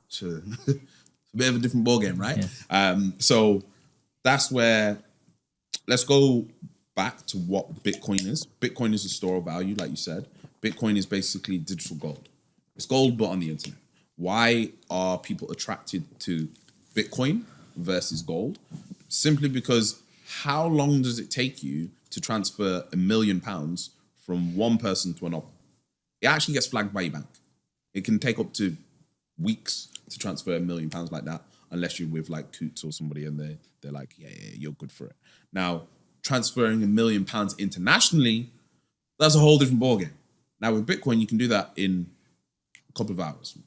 So it's a bit of a different ballgame, right? Yes. So that's where, let's go back to what Bitcoin is. Bitcoin is a store of value, like you said. Bitcoin is basically digital gold. It's gold, but on the internet. Why are people attracted to Bitcoin versus gold? Simply because how long does it take you to transfer £1 million from one person to another? It actually gets flagged by your bank. It can take up to weeks to transfer £1 million like that, unless you're with like Coots or somebody and they're like, yeah, you're good for it. Now, transferring £1 million internationally, that's a whole different ballgame. Now with Bitcoin, you can do that in a couple of hours.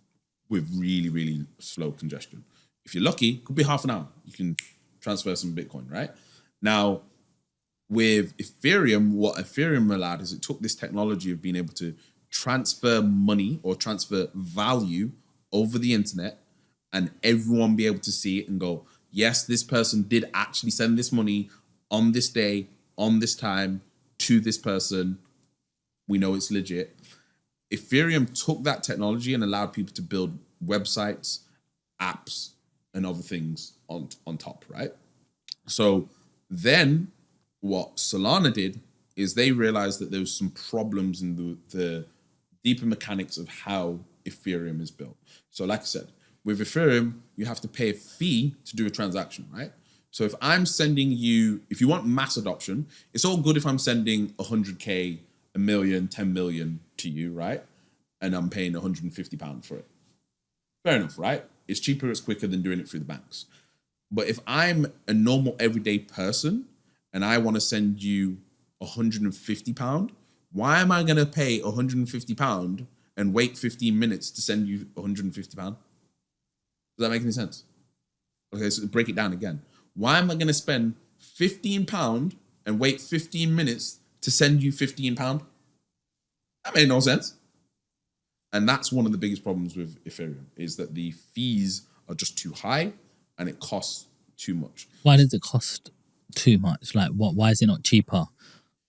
with really, really slow congestion. If you're lucky, it could be half an hour. You can transfer some Bitcoin, right? Now, with Ethereum, what Ethereum allowed is it took this technology of being able to transfer money or transfer value over the internet and everyone be able to see it and go, yes, this person did actually send this money on this day, on this time, to this person. We know it's legit. Ethereum took that technology and allowed people to build websites, apps, and other things on top, right? So then what Solana did is they realized that there was some problems in the deeper mechanics of how Ethereum is built. So like I said, with Ethereum, you have to pay a fee to do a transaction, right? So if I'm sending you, if you want mass adoption, it's all good if I'm sending 100K, a million, 10 million to you, right? And I'm paying £150 for it. Fair enough, right? It's cheaper, it's quicker than doing it through the banks. But if I'm a normal everyday person and I want to send you £150, why am I going to pay £150 and wait 15 minutes to send you £150? Does that make any sense? Okay, so break it down again. Why am I going to spend £15 and wait 15 minutes to send you £15? That made no sense. And that's one of the biggest problems with Ethereum, is that the fees are just too high and it costs too much. Why does it cost too much? Like, why is it not cheaper?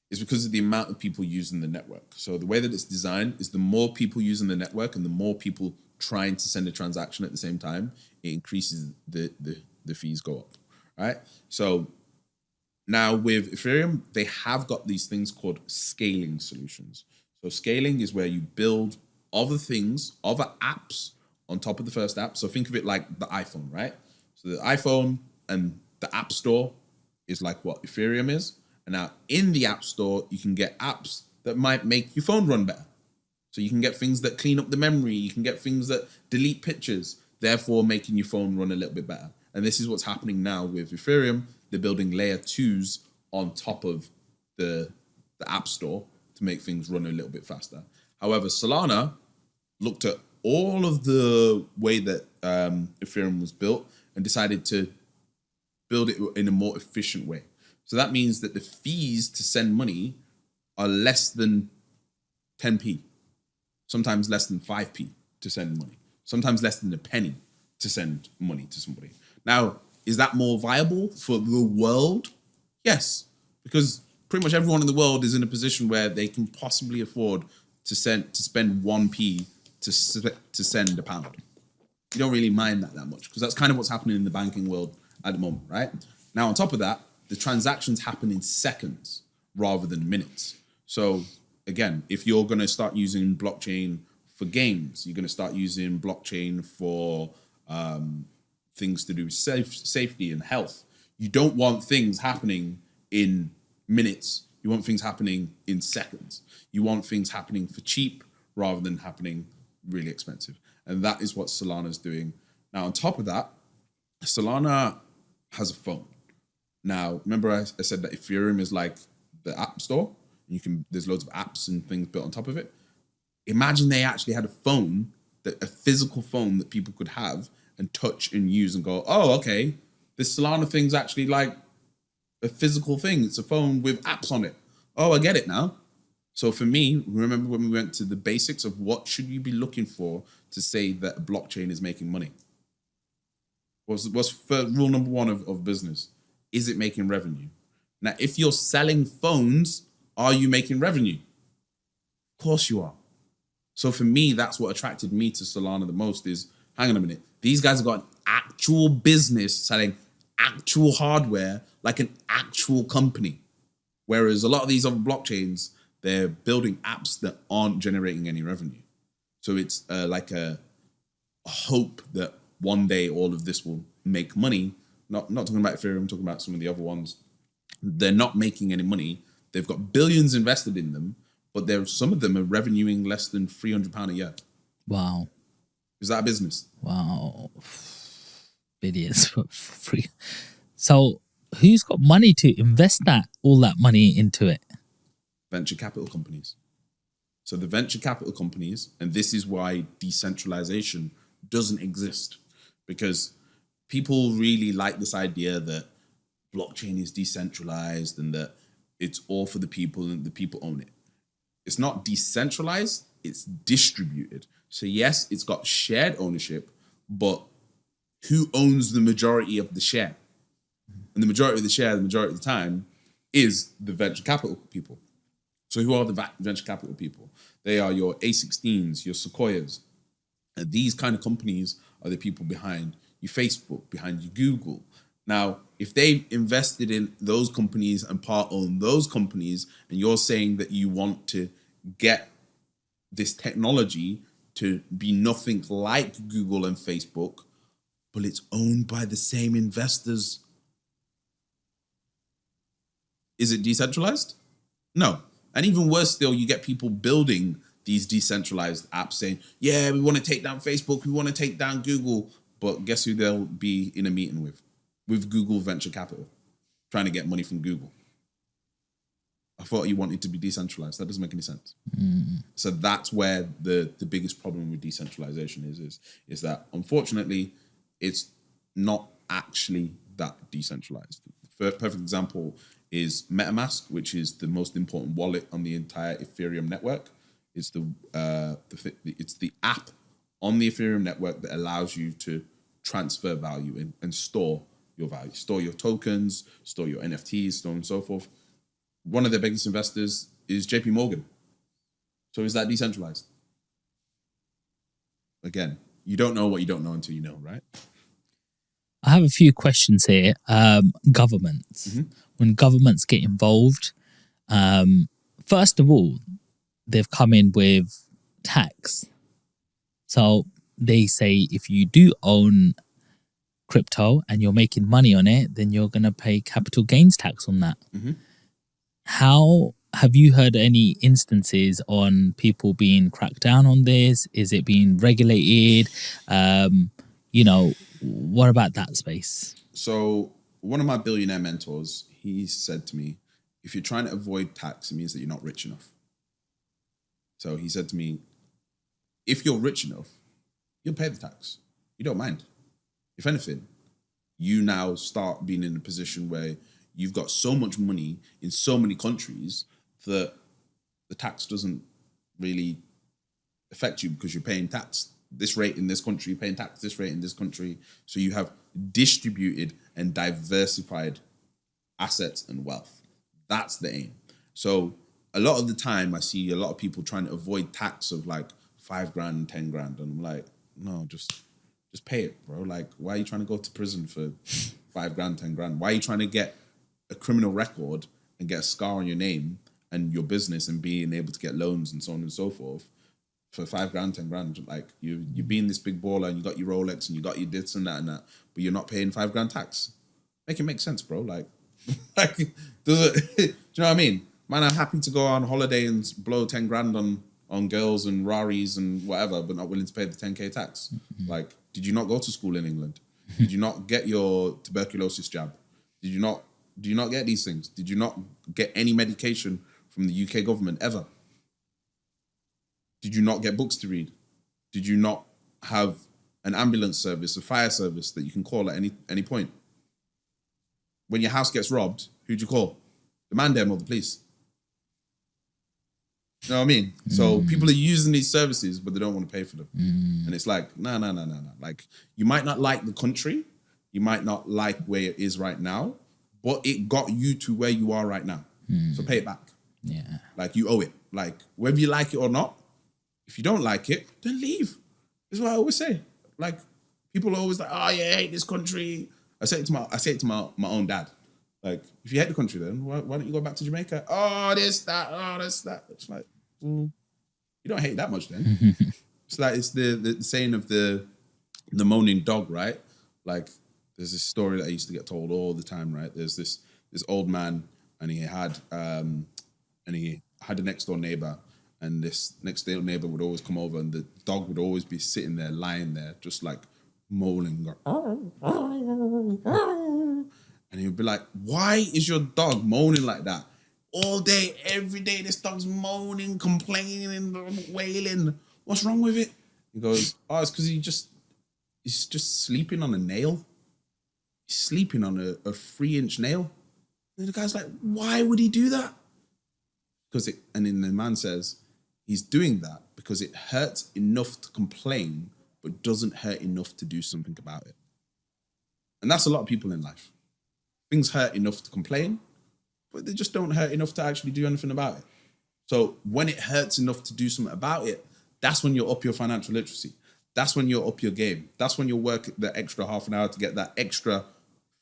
It's because of the amount of people using the network. So the way that it's designed is the more people using the network and the more people trying to send a transaction at the same time, it increases the fees go up, right? So now with Ethereum, they have got these things called scaling solutions. So scaling is where you build other things, other apps on top of the first app. So think of it like the iPhone, right? So the iPhone and the App Store is like what Ethereum is. And now in the App Store, you can get apps that might make your phone run better. So you can get things that clean up the memory. You can get things that delete pictures, therefore making your phone run a little bit better. And this is what's happening now with Ethereum. They're building layer 2s on top of the App Store to make things run a little bit faster. However, Solana looked at all of the way that Ethereum was built and decided to build it in a more efficient way. So that means that the fees to send money are less than 10p, sometimes less than 5p to send money, sometimes less than a penny to send money to somebody. Now, is that more viable for the world? Yes, because pretty much everyone in the world is in a position where they can possibly afford to spend 1p to send £1. You don't really mind that much because that's kind of what's happening in the banking world at the moment, right? Now, on top of that, the transactions happen in seconds rather than minutes. So again, if you're going to start using blockchain for games, you're going to start using blockchain for things to do with safety and health. You don't want things happening in minutes. You want things happening in seconds. You want things happening for cheap rather than happening really expensive. And that is what Solana is doing. Now, on top of that, Solana has a phone. Now, remember I said that Ethereum is like the App Store. There's loads of apps and things built on top of it. Imagine they actually had a physical phone that people could have and touch and use and go, oh, okay, this Solana thing's actually like a physical thing. It's a phone with apps on it. Oh, I get it now. So for me, remember when we went to the basics of what should you be looking for to say that a blockchain is making money? What's rule number one of business? Is it making revenue? Now, if you're selling phones, are you making revenue? Of course you are. So for me, that's what attracted me to Solana the most is, hang on a minute, these guys have got an actual business selling actual hardware like an actual company. Whereas a lot of these other blockchains, they're building apps that aren't generating any revenue. So it's like a hope that one day all of this will make money. Not talking about Ethereum, I'm talking about some of the other ones. They're not making any money. They've got billions invested in them, but some of them are revenuing less than £300 a year. Wow. Is that a business? Wow. Billions for free. So who's got money to invest all that money into it? Venture capital companies. So the venture capital companies, and this is why decentralization doesn't exist, because people really like this idea that blockchain is decentralized and that it's all for the people and the people own it. It's not decentralized, it's distributed. So yes, it's got shared ownership, but who owns the majority of the share? And the majority of the share, the majority of the time, is the venture capital people. So who are the venture capital people? They are your A16s, your Sequoias. And these kind of companies are the people behind your Facebook, behind your Google. Now, if they've invested in those companies and part own those companies, and you're saying that you want to get this technology to be nothing like Google and Facebook, but it's owned by the same investors, is it decentralized? No. And even worse still, you get people building these decentralized apps saying, yeah, we want to take down Facebook, we want to take down Google, but guess who they'll be in a meeting with? With Google Venture Capital, trying to get money from Google. I thought you wanted to be decentralized. That doesn't make any sense. So that's where the biggest problem with decentralization is that, unfortunately, it's not actually that decentralized. The perfect example is MetaMask, which is the most important wallet on the entire Ethereum network. It's the app on the Ethereum network that allows you to transfer value and store your value, store your tokens, store your NFTs, so on and so forth. One of their biggest investors is JP Morgan. So is that decentralized? Again, you don't know what you don't know until you know, right? I have a few questions here. Governments. When governments get involved, first of all, they've come in with tax. So they say if you do own crypto and you're making money on it, then you're going to pay capital gains tax on that. How have you heard any instances on people being cracked down on this? Is it being regulated? What about that space? So one of my billionaire mentors, he said to me, if you're trying to avoid tax, it means that you're not rich enough. So he said to me, if you're rich enough, you'll pay the tax. You don't mind. If anything, you now start being in a position where you've got so much money in so many countries that the tax doesn't really affect you because you're paying tax this rate in this country, you're paying tax this rate in this country. So you have distributed and diversified assets and wealth. That's the aim. So a lot of the time I see a lot of people trying to avoid tax of like 5 grand, 10 grand. And I'm like, no, just pay it, bro. Like, why are you trying to go to prison for 5 grand, 10 grand? Why are you trying to get a criminal record and get a scar on your name and your business and being able to get loans and so on and so forth for 5 grand, 10 grand? Like, you being this big baller and you got your Rolex and you got your this and that, but you're not paying 5 grand tax. Make it make sense, bro. Like does it? Do you know what I mean? Man, I'm happy to go on holiday and blow 10 grand on girls and Raris and whatever, but not willing to pay the 10K tax. Like, did you not go to school in England? Did you not get your tuberculosis jab? Do you not get these things? Did you not get any medication from the UK government ever? Did you not get books to read? Did you not have an ambulance service, a fire service that you can call at any point? When your house gets robbed, who'd you call? The man dem or the police? You know what I mean? So people are using these services, but they don't want to pay for them. And it's like, no. Like, you might not like the country, you might not like where it is right now, but it got you to where you are right now. So pay it back. Yeah. Like, you owe it. Like, whether you like it or not, if you don't like it, then leave. That's what I always say. Like, people are always like, oh, yeah, I hate this country. I say it to my own dad. Like, if you hate the country, then why don't you go back to Jamaica? Oh, this, that. It's like, you don't hate that much then. It's like, it's the saying of the moaning dog, right? Like, there's this story that I used to get told all the time, right? There's this old man, and he had a next door neighbor, and this next door neighbor would always come over, and the dog would always be sitting there, lying there, just like moaning, and he would be like, why is your dog moaning like that? All day, every day, this dog's moaning, complaining, wailing. What's wrong with it? He goes, oh, it's because is just sleeping on a nail. He's sleeping on a 3-inch nail. And the guy's like, why would he do that? And then the man says, he's doing that because it hurts enough to complain, but doesn't hurt enough to do something about it. And that's a lot of people in life. Things hurt enough to complain, but they just don't hurt enough to actually do anything about it. So when it hurts enough to do something about it, that's when you're up your financial literacy. That's when you're up your game. That's when you'll work the extra half an hour to get that extra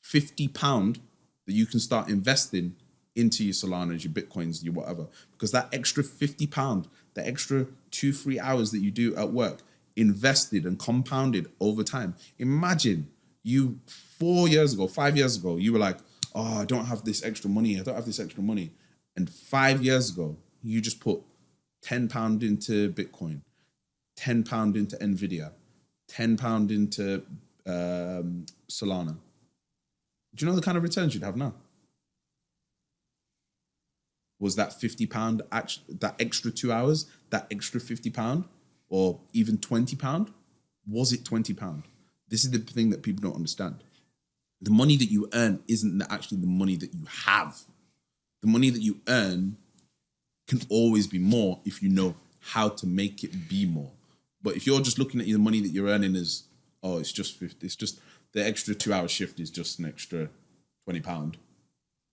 £50 that you can start investing into your Solanas, your Bitcoins, your whatever. Because that extra £50, the extra 2-3 hours that you do at work, invested and compounded over time. Imagine you 5 years ago, you were like, oh, I don't have this extra money. And 5 years ago, you just put £10 into Bitcoin, £10 into Nvidia, £10 into Solana. Do you know the kind of returns you'd have now? Was that £50 that extra 2 hours, that extra £50, or even £20? Was it £20? This is the thing that people don't understand. The money that you earn isn't actually the money that you have. The money that you earn can always be more if you know how to make it be more. But if you're just looking at the money that you're earning as, oh, it's just 50, it's just the extra 2 hour shift is just an extra £20,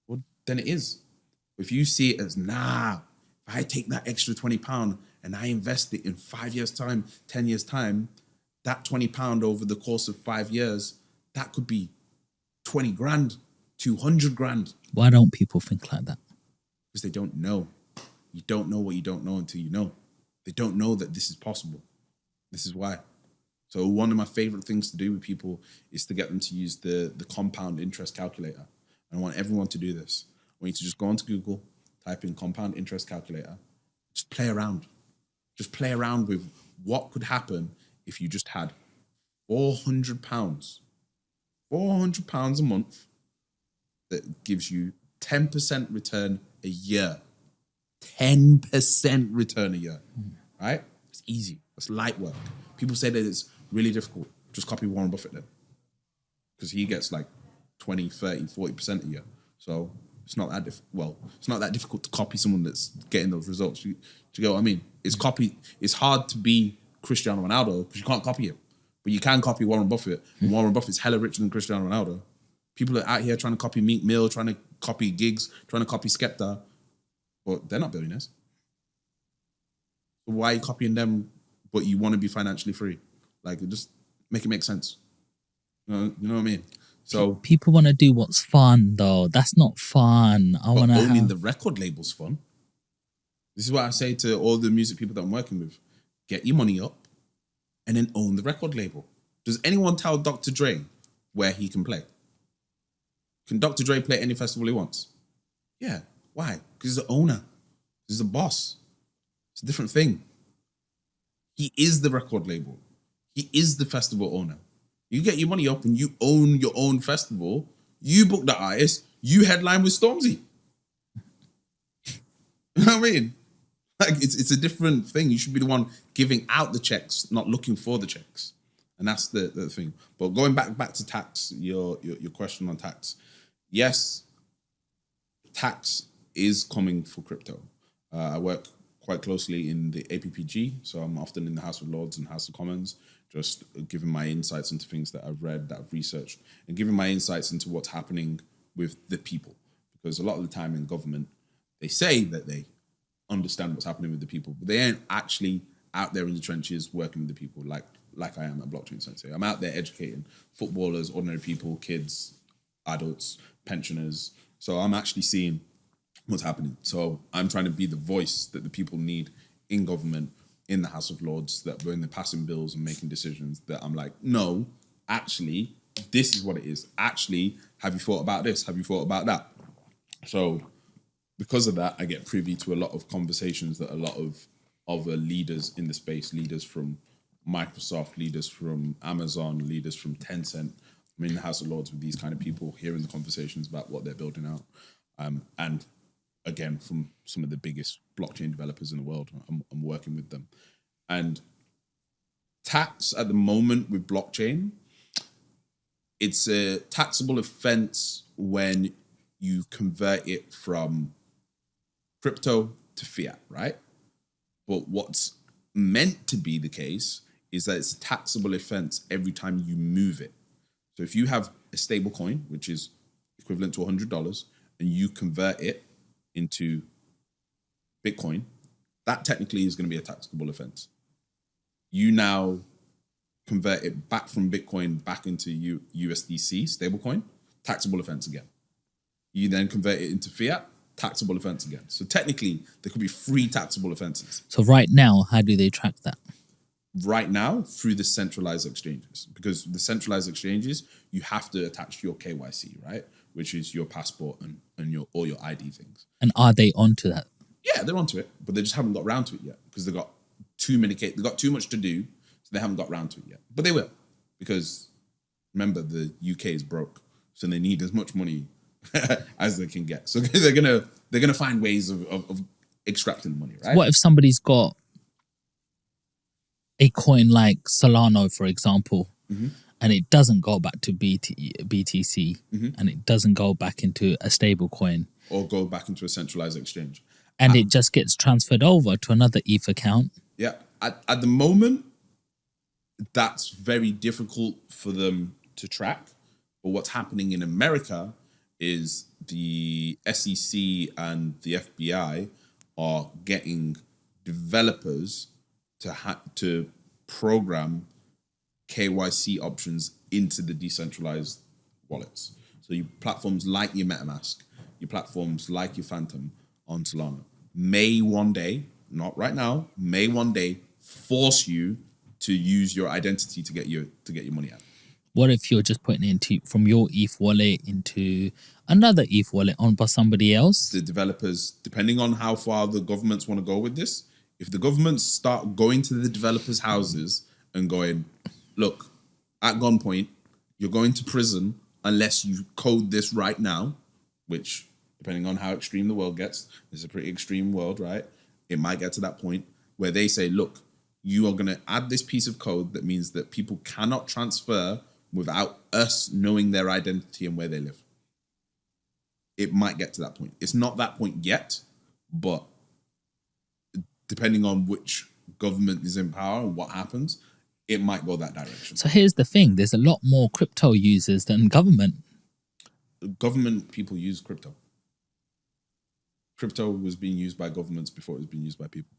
well, then it is. If you see it as, nah, if I take that extra £20 and I invest it in 5 years' time, 10 years' time, that £20 over the course of 5 years, that could be 20 grand, 200 grand. Why don't people think like that? Because they don't know. You don't know what you don't know until you know. They don't know that this is possible. This is why. So one of my favorite things to do with people is to get them to use the compound interest calculator. And I want everyone to do this. I want you to just go onto Google, type in compound interest calculator. Just play around. Just play around with what could happen if you just had £400. £400 a month that gives you 10% return a year. 10% return a year, right? It's easy. It's light work. People say that it's really difficult. Just copy Warren Buffett then. Because he gets like 20, 30, 40% a year. So it's not that it's not that difficult to copy someone that's getting those results. Do you get what I mean? It's hard to be Cristiano Ronaldo because you can't copy him. But you can copy Warren Buffett. And Warren Buffett's hella richer than Cristiano Ronaldo. People are out here trying to copy Meek Mill, trying to copy Giggs, trying to copy Skepta. But they're not billionaires. So why are you copying them, but you want to be financially free? Like, just make it make sense. You know what I mean? So people want to do what's fun, though. That's not fun. Owning the record label's fun. This is what I say to all the music people that I'm working with. Get your money up and then own the record label. Does anyone tell Dr. Dre where he can play? Can Dr. Dre play any festival he wants? Yeah. Why? Because he's the owner. He's the boss. It's a different thing. He is the record label. He is the festival owner. You get your money up and you own your own festival. You book the artist. You headline with Stormzy. You know what I mean? Like, it's a different thing. You should be the one giving out the checks, not looking for the checks. And that's the thing. But going back to tax, your question on tax. Yes, tax is coming for crypto. I work quite closely in the APPG, so I'm often in the House of Lords and House of Commons, just giving my insights into things that I've read, that I've researched, and giving my insights into what's happening with the people. Because a lot of the time in government, they say that they understand what's happening with the people, but they ain't actually out there in the trenches working with the people like I am at Blockchain Sensei. I'm out there educating footballers, ordinary people, kids, adults, pensioners. So I'm actually seeing what's happening. So I'm trying to be the voice that the people need in government, in the House of Lords, that when they're passing bills and making decisions, that I'm like, no, actually, this is what it is. Actually, have you thought about this? Have you thought about that? So because of that, I get privy to a lot of conversations that a lot of other leaders in the space, leaders from Microsoft, leaders from Amazon, leaders from Tencent, I'm in the House of Lords with these kind of people, hearing the conversations about what they're building out. And again, from some of the biggest blockchain developers in the world, I'm working with them. And tax at the moment with blockchain It's a taxable offense when you convert it from crypto to fiat, right? But what's meant to be the case is that it's a taxable offense every time you move it. So if you have a stable coin, which is equivalent to $100, and you convert it into Bitcoin, that technically is going to be a taxable offense. You now convert it back from Bitcoin back into USDC, stablecoin, taxable offense again. You then convert it into fiat, taxable offense again. So technically, there could be 3 taxable offenses. So right now, how do they track that? Right now, through the centralized exchanges. Because the centralized exchanges, you have to attach your KYC, right? Which is your passport and your all your ID things. And are they onto that? Yeah, they're onto it, but they just haven't got around to it yet because they've got too much to do, so they haven't got around to it yet. But they will, because remember, the UK is broke, so they need as much money as they can get. So they're gonna find ways of extracting the money, right? What if somebody's got a coin like Solano, for example, and it doesn't go back to BTC, and it doesn't go back into a stable coin, or go back into a centralized exchange, and it just gets transferred over to another ETH account? Yeah, at the moment, that's very difficult for them to track. But what's happening in America is the SEC and the FBI are getting developers to program KYC options into the decentralized wallets. So your platforms like your MetaMask, your platforms like your Phantom on Solana may one day, not right now, may one day force you to use your identity to get your money out. What if you're just putting it from your ETH wallet into another ETH wallet owned by somebody else? The developers, depending on how far the governments want to go with this, if the governments start going to the developers' houses and going, look, at gunpoint, you're going to prison unless you code this right now, which, depending on how extreme the world gets, it's a pretty extreme world, right? It might get to that point where they say, look, you are going to add this piece of code that means that people cannot transfer without us knowing their identity and where they live. It might get to that point. It's not that point yet, but depending on which government is in power and what happens, it might go that direction. So here's the thing. There's a lot more crypto users than government. Government people use crypto. Crypto was being used by governments before it was being used by people.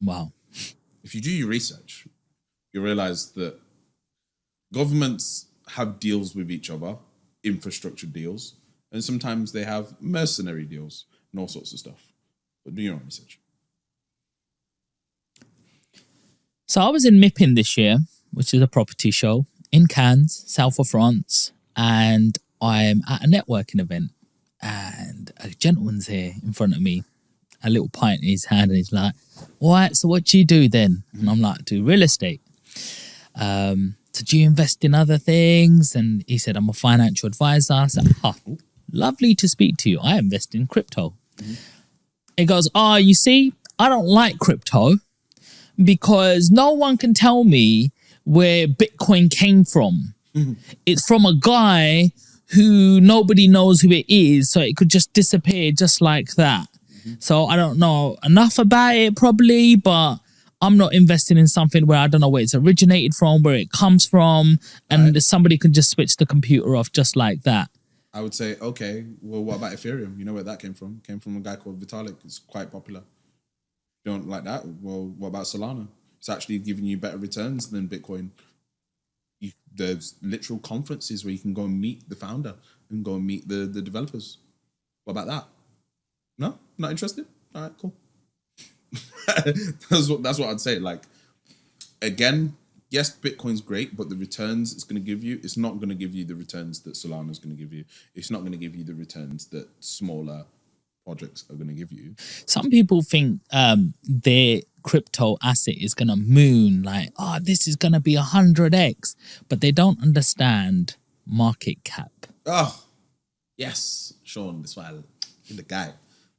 Wow. If you do your research, you realize that governments have deals with each other, infrastructure deals, and sometimes they have mercenary deals and all sorts of stuff. But do your own research. So I was in MIPIM this year, which is a property show in Cannes, south of France, and I'm at a networking event, and a gentleman's here in front of me, a little pint in his hand, and he's like, all right, so what do you do then? And I'm like, do real estate. So do you invest in other things? And he said, I'm a financial advisor. I said, lovely to speak to you. I invest in crypto. He goes, you see, I don't like crypto because no one can tell me where Bitcoin came from. It's from a guy who nobody knows who it is, so it could just disappear just like that. So I don't know enough about it probably, but I'm not investing in something where I don't know where it's originated from, where it comes from, and somebody can just switch the computer off just like that. I would say, okay, well, what about Ethereum? You know where that came from? It came from a guy called Vitalik. It's quite popular. You don't like that? Well, what about Solana? It's actually giving you better returns than Bitcoin. There's literal conferences where you can go and meet the founder and go and meet the developers. What about that? No? Not interested? All right, cool. That's what I'd say. Like, again, yes, Bitcoin's great, but the returns it's going to give you, it's not going to give you the returns that Solana's going to give you. It's not going to give you the returns that smaller projects are going to give you. Some people think their crypto asset is going to moon, like, this is going to be 100x, but they don't understand market cap. Oh, yes, Sean, that's why I'm the guy.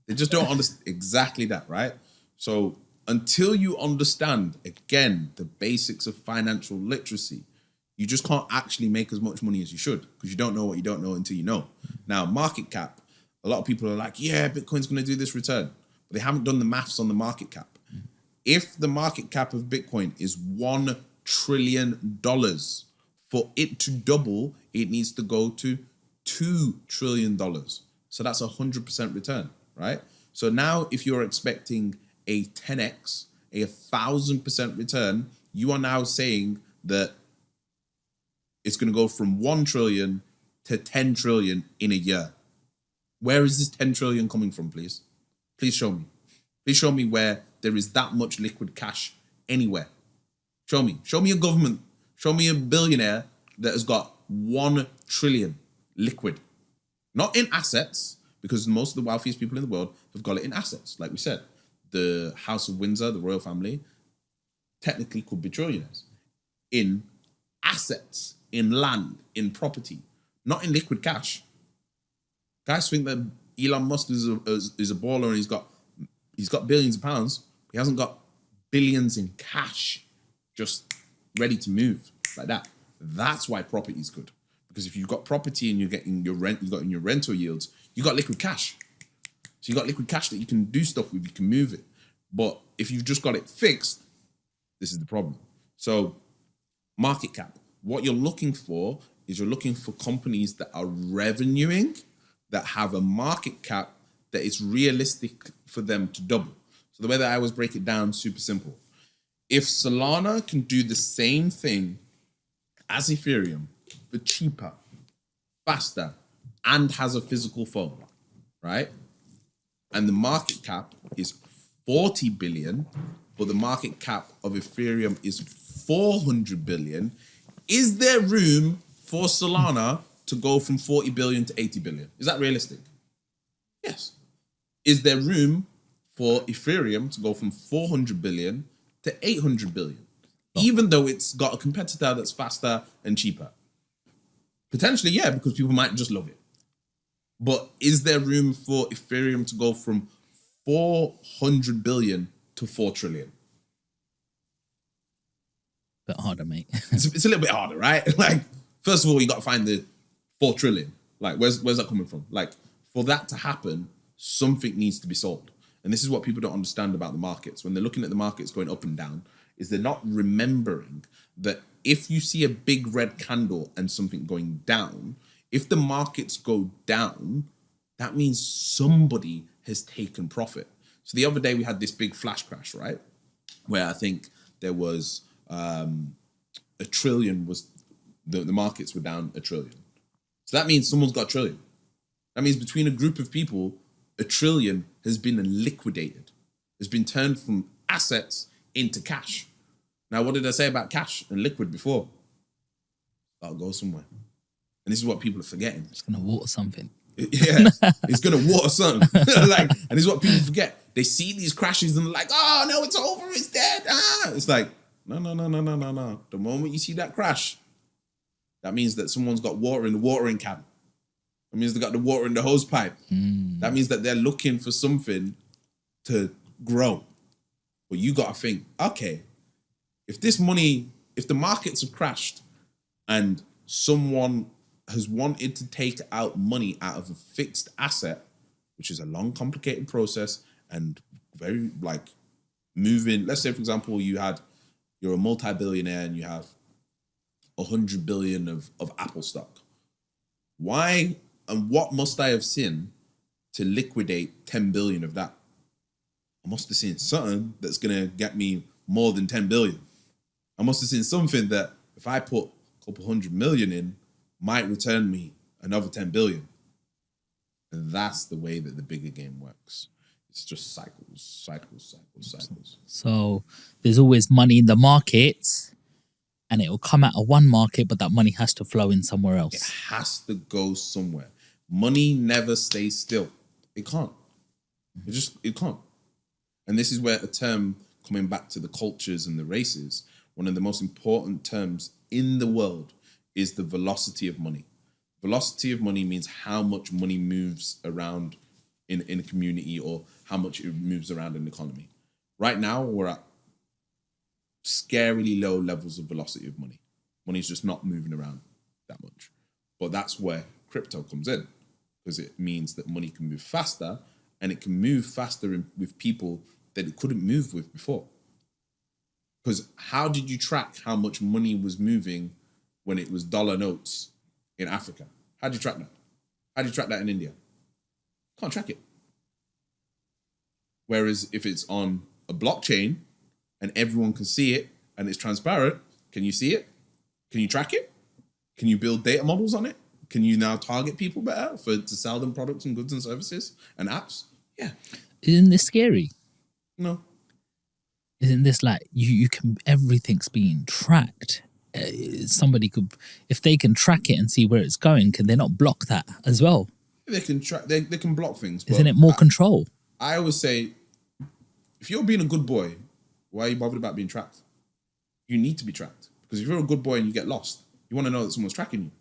They just don't understand exactly that, right? So until you understand, again, the basics of financial literacy, you just can't actually make as much money as you should because you don't know what you don't know until you know. Now, market cap, a lot of people are like, yeah, Bitcoin's going to do this return. But they haven't done the maths on the market cap. If the market cap of Bitcoin is $1 trillion, for it to double, it needs to go to $2 trillion. So that's 100% return, right? So now if you're expecting a 10x, a 1,000% return, you are now saying that it's going to go from 1 trillion to 10 trillion in a year. Where is this 10 trillion coming from, please? Please show me. Please show me where there is that much liquid cash anywhere. Show me. Show me a government. Show me a billionaire that has got 1 trillion liquid. Not in assets, because most of the wealthiest people in the world have got it in assets. Like we said, the House of Windsor, the royal family, technically could be trillionaires. In assets, in land, in property, not in liquid cash. Guys think that Elon Musk is a baller and he's got billions of pounds. He hasn't got billions in cash just ready to move like that. That's why property is good. Because if you've got property and you're getting your rent, you've got in your rental yields, you got liquid cash. So you got liquid cash that you can do stuff with, you can move it. But if you've just got it fixed, this is the problem. So market cap, what you're looking for is you're looking for companies that are revenuing, that have a market cap that is realistic for them to double. So the way that I always break it down, super simple. If Solana can do the same thing as Ethereum, but cheaper, faster, and has a physical phone, right? And the market cap is 40 billion, but the market cap of Ethereum is 400 billion. Is there room for Solana to go from 40 billion to 80 billion? Is that realistic? Yes. Is there room for Ethereum to go from 400 billion to 800 billion? Even though it's got a competitor that's faster and cheaper? Potentially, yeah, because people might just love it. But is there room for Ethereum to go from 400 billion to 4 trillion? Bit harder, mate. It's a little bit harder, right? Like, first of all, you got to find the 4 trillion. Like, where's that coming from? Like, for that to happen, something needs to be sold. And this is what people don't understand about the markets. When they're looking at the markets going up and down, is they're not remembering that if you see a big red candle and something going down, if the markets go down, that means somebody has taken profit. So the other day we had this big flash crash, right? Where I think there was $1 trillion was the markets were down $1 trillion. So that means someone's got $1 trillion. That means between a group of people, $1 trillion has been liquidated, has been turned from assets into cash. Now, what did I say about cash and liquid before? That'll go somewhere. And this is what people are forgetting. It's going to water something. Yeah, it's going to water something. Like, and this is what people forget. They see these crashes and they're like, oh, no, it's over, it's dead. Ah. It's like, no. The moment you see that crash, that means that someone's got water in the watering can. That means they got the water in the hose pipe. That means that they're looking for something to grow. But you got to think, okay, if the markets have crashed and someone has wanted to take out money out of a fixed asset, which is a long, complicated process and very like moving. Let's say, for example, you're a multi-billionaire and you have 100 billion of Apple stock. Why and what must I have seen to liquidate 10 billion of that? I must have seen something that's going to get me more than 10 billion. I must have seen something that if I put a couple 100 million in, might return me another 10 billion. And that's the way that the bigger game works. It's just cycles. So there's always money in the markets and it will come out of one market, but that money has to flow in somewhere else. It has to go somewhere. Money never stays still. It can't. It can't. And this is where a term, coming back to the cultures and the races, one of the most important terms in the world is the velocity of money. Velocity of money means how much money moves around in a community or how much it moves around in the economy. Right now, we're at scarily low levels of velocity of money. Money's just not moving around that much. But that's where crypto comes in, because it means that money can move faster, and it can move faster with people that it couldn't move with before. Because how did you track how much money was moving when it was dollar notes in Africa? How do you track that? How do you track that in India? Can't track it. Whereas if it's on a blockchain and everyone can see it and it's transparent, can you see it? Can you track it? Can you build data models on it? Can you now target people better to sell them products and goods and services and apps? Yeah. Isn't this scary? No. Isn't this like you can, everything's being tracked? Somebody could, if they can track it and see where it's going, can they not block that as well? They can track. They can block things. Isn't it more control? I always say, if you're being a good boy, why are you bothered about being tracked? You need to be tracked, because if you're a good boy and you get lost, you want to know that someone's tracking you.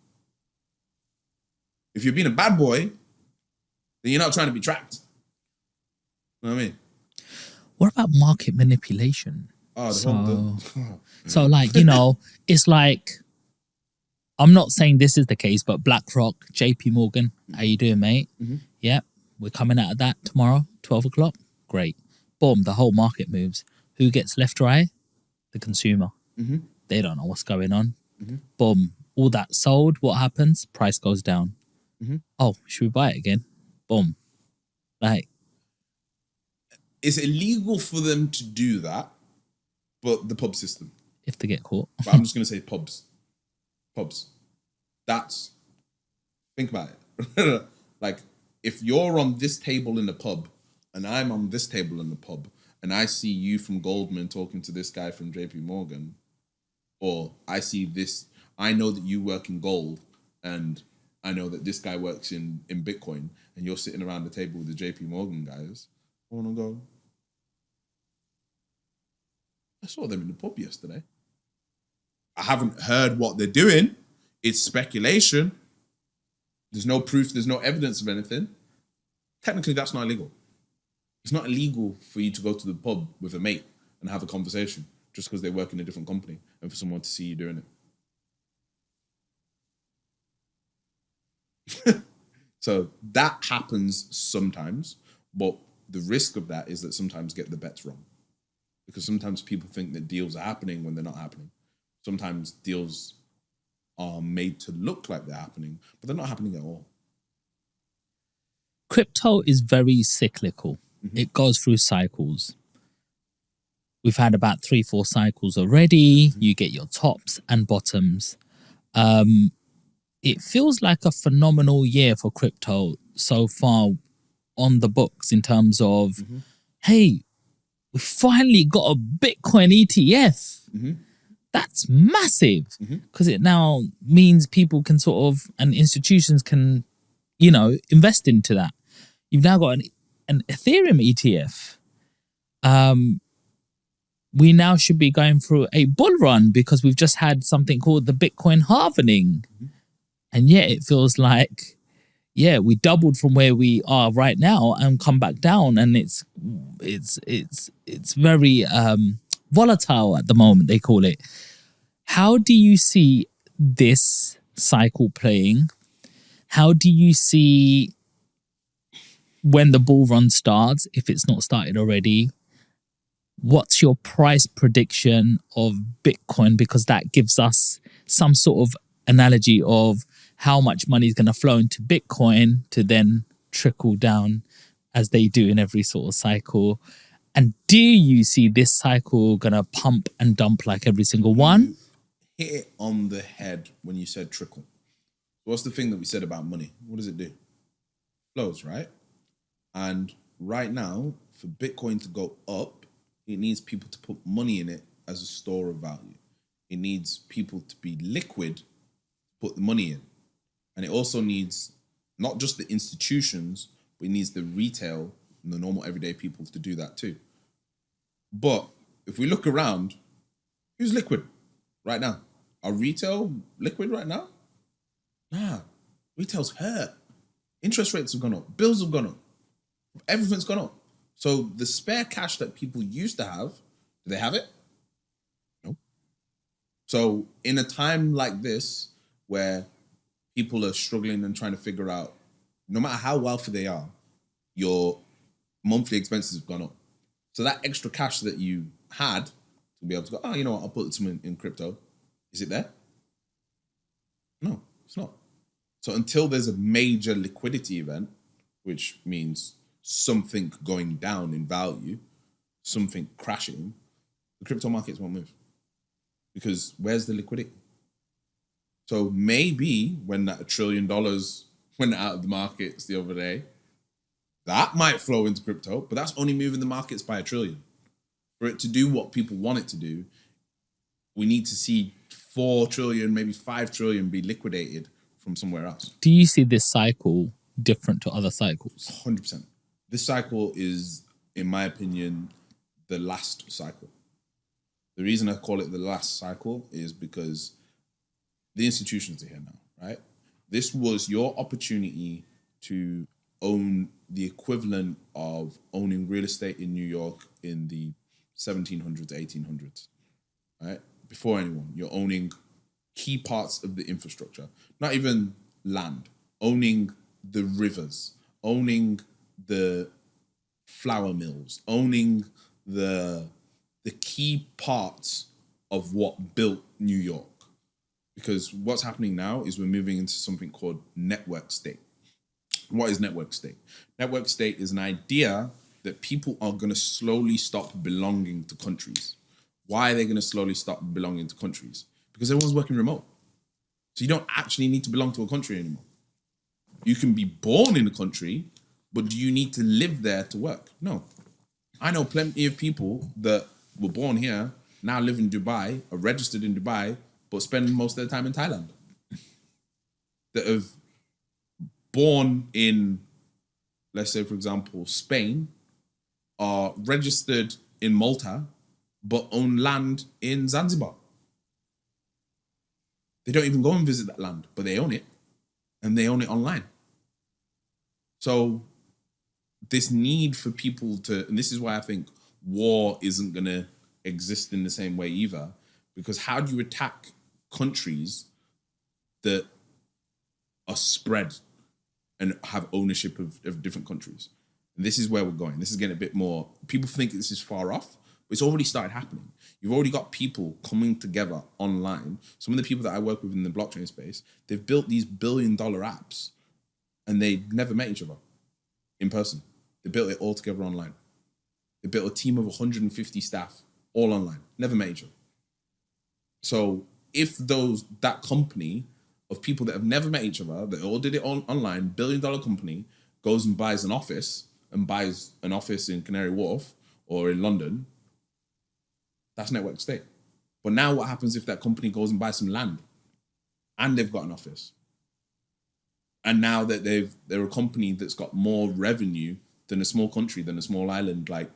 If you're being a bad boy, then you're not trying to be tracked. You know what I mean? What about market manipulation? Oh, so like, you know, it's like, I'm not saying this is the case, but BlackRock, JP Morgan, how you doing, mate? Mm-hmm. Yeah, we're coming out of that tomorrow, 12 o'clock. Great. Boom, the whole market moves. Who gets left dry? The consumer. Mm-hmm. They don't know what's going on. Mm-hmm. Boom, all that sold. What happens? Price goes down. Mm-hmm. Oh, should we buy it again? Boom. Like, it's illegal for them to do that, but the pub system. If they get caught. But I'm just going to say pubs. That's, think about it. Like, if you're on this table in the pub and I'm on this table in the pub and I see you from Goldman talking to this guy from JP Morgan, or I see this, I know that you work in gold and I know that this guy works in Bitcoin, and you're sitting around the table with the JP Morgan guys, I want to go, I saw them in the pub yesterday. I haven't heard what they're doing. It's speculation. There's no proof. There's no evidence of anything. Technically, that's not illegal. It's not illegal for you to go to the pub with a mate and have a conversation just because they work in a different company and for someone to see you doing it. So that happens sometimes, but the risk of that is that sometimes get the bets wrong. Because sometimes people think that deals are happening when they're not happening. Sometimes deals are made to look like they're happening, but they're not happening at all. Crypto is very cyclical. Mm-hmm. It goes through cycles. We've had about 3-4 cycles already. Mm-hmm. You get your tops and bottoms. It feels like a phenomenal year for crypto so far on the books in terms of, mm-hmm. hey, we finally got a Bitcoin ETF. Mm-hmm. That's massive, because it now means people can sort of, and institutions can, you know, invest into that. You've now got an Ethereum ETF. We now should be going through a bull run because we've just had something called the Bitcoin Halving. Mm-hmm. And yet it feels like, yeah, we doubled from where we are right now and come back down, and it's very volatile at the moment, they call it. How do you see this cycle playing? How do you see when the bull run starts, if it's not started already? What's your price prediction of Bitcoin? Because that gives us some sort of analogy of how much money is going to flow into Bitcoin to then trickle down as they do in every sort of cycle. And do you see this cycle going to pump and dump like every single one? You hit it on the head when you said trickle. What's the thing that we said about money? What does it do? Flows, right? And right now, for Bitcoin to go up, it needs people to put money in it as a store of value. It needs people to be liquid, put the money in. And it also needs not just the institutions, but it needs the retail and the normal everyday people to do that too. But if we look around, who's liquid right now? Are retail liquid right now? Nah, retail's hurt. Interest rates have gone up. Bills have gone up. Everything's gone up. So the spare cash that people used to have, do they have it? No. So in a time like this, where people are struggling and trying to figure out, no matter how wealthy they are, your monthly expenses have gone up. So that extra cash that you had to be able to go, oh, you know what, I'll put some in crypto. Is it there? No, it's not. So until there's a major liquidity event, which means something going down in value, something crashing, the crypto markets won't move. Because where's the liquidity? So maybe when that $1 trillion went out of the markets the other day, that might flow into crypto, but that's only moving the markets by $1 trillion. For it to do what people want it to do, we need to see 4 trillion, maybe 5 trillion be liquidated from somewhere else. Do you see this cycle different to other cycles? 100%. This cycle is, in my opinion, the last cycle. The reason I call it the last cycle is because the institutions are here now, right? This was your opportunity to own the equivalent of owning real estate in New York in the 1700s, 1800s, right? Before anyone, you're owning key parts of the infrastructure, not even land, owning the rivers, owning the flour mills, owning the key parts of what built New York. Because what's happening now is we're moving into something called network state. What is network state? Network state is an idea that people are going to slowly stop belonging to countries. Why are they going to slowly stop belonging to countries? Because everyone's working remote. So you don't actually need to belong to a country anymore. You can be born in a country, but do you need to live there to work? No. I know plenty of people that were born here, now live in Dubai, are registered in Dubai, but spend most of their time in Thailand. That have born in, let's say, for example, Spain, are registered in Malta, but own land in Zanzibar. They don't even go and visit that land, but they own it, and they own it online. So this need for people to, and this is why I think war isn't going to exist in the same way either, because how do you attack countries that are spread and have ownership of different countries? And this is where we're going. This is getting a bit more, people think this is far off, but it's already started happening. You've already got people coming together online. Some of the people that I work with in the blockchain space, they've built these billion-dollar apps and they never met each other in person. They built it all together online. They built a team of 150 staff all online, never met each other. So if that company of people that have never met each other, that all did it online, billion-dollar company, goes and buys an office in Canary Wharf or in London, that's network state. But now what happens if that company goes and buys some land and they've got an office? And now that they're a company that's got more revenue than a small country, than a small island like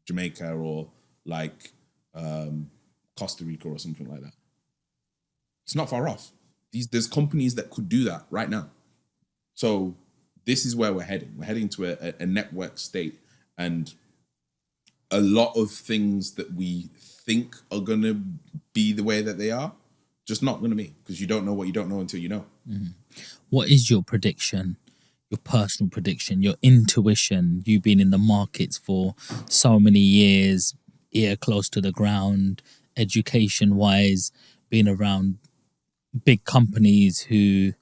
Jamaica or like Costa Rica or something like that. It's not far off. There's companies that could do that right now. So this is where we're heading. We're heading to a network state, and a lot of things that we think are going to be the way that they are, just not going to be, because you don't know what you don't know until you know. Mm-hmm. What is your prediction, your personal prediction, your intuition? You've been in the markets for so many years, ear close to the ground, education-wise, being around big companies who,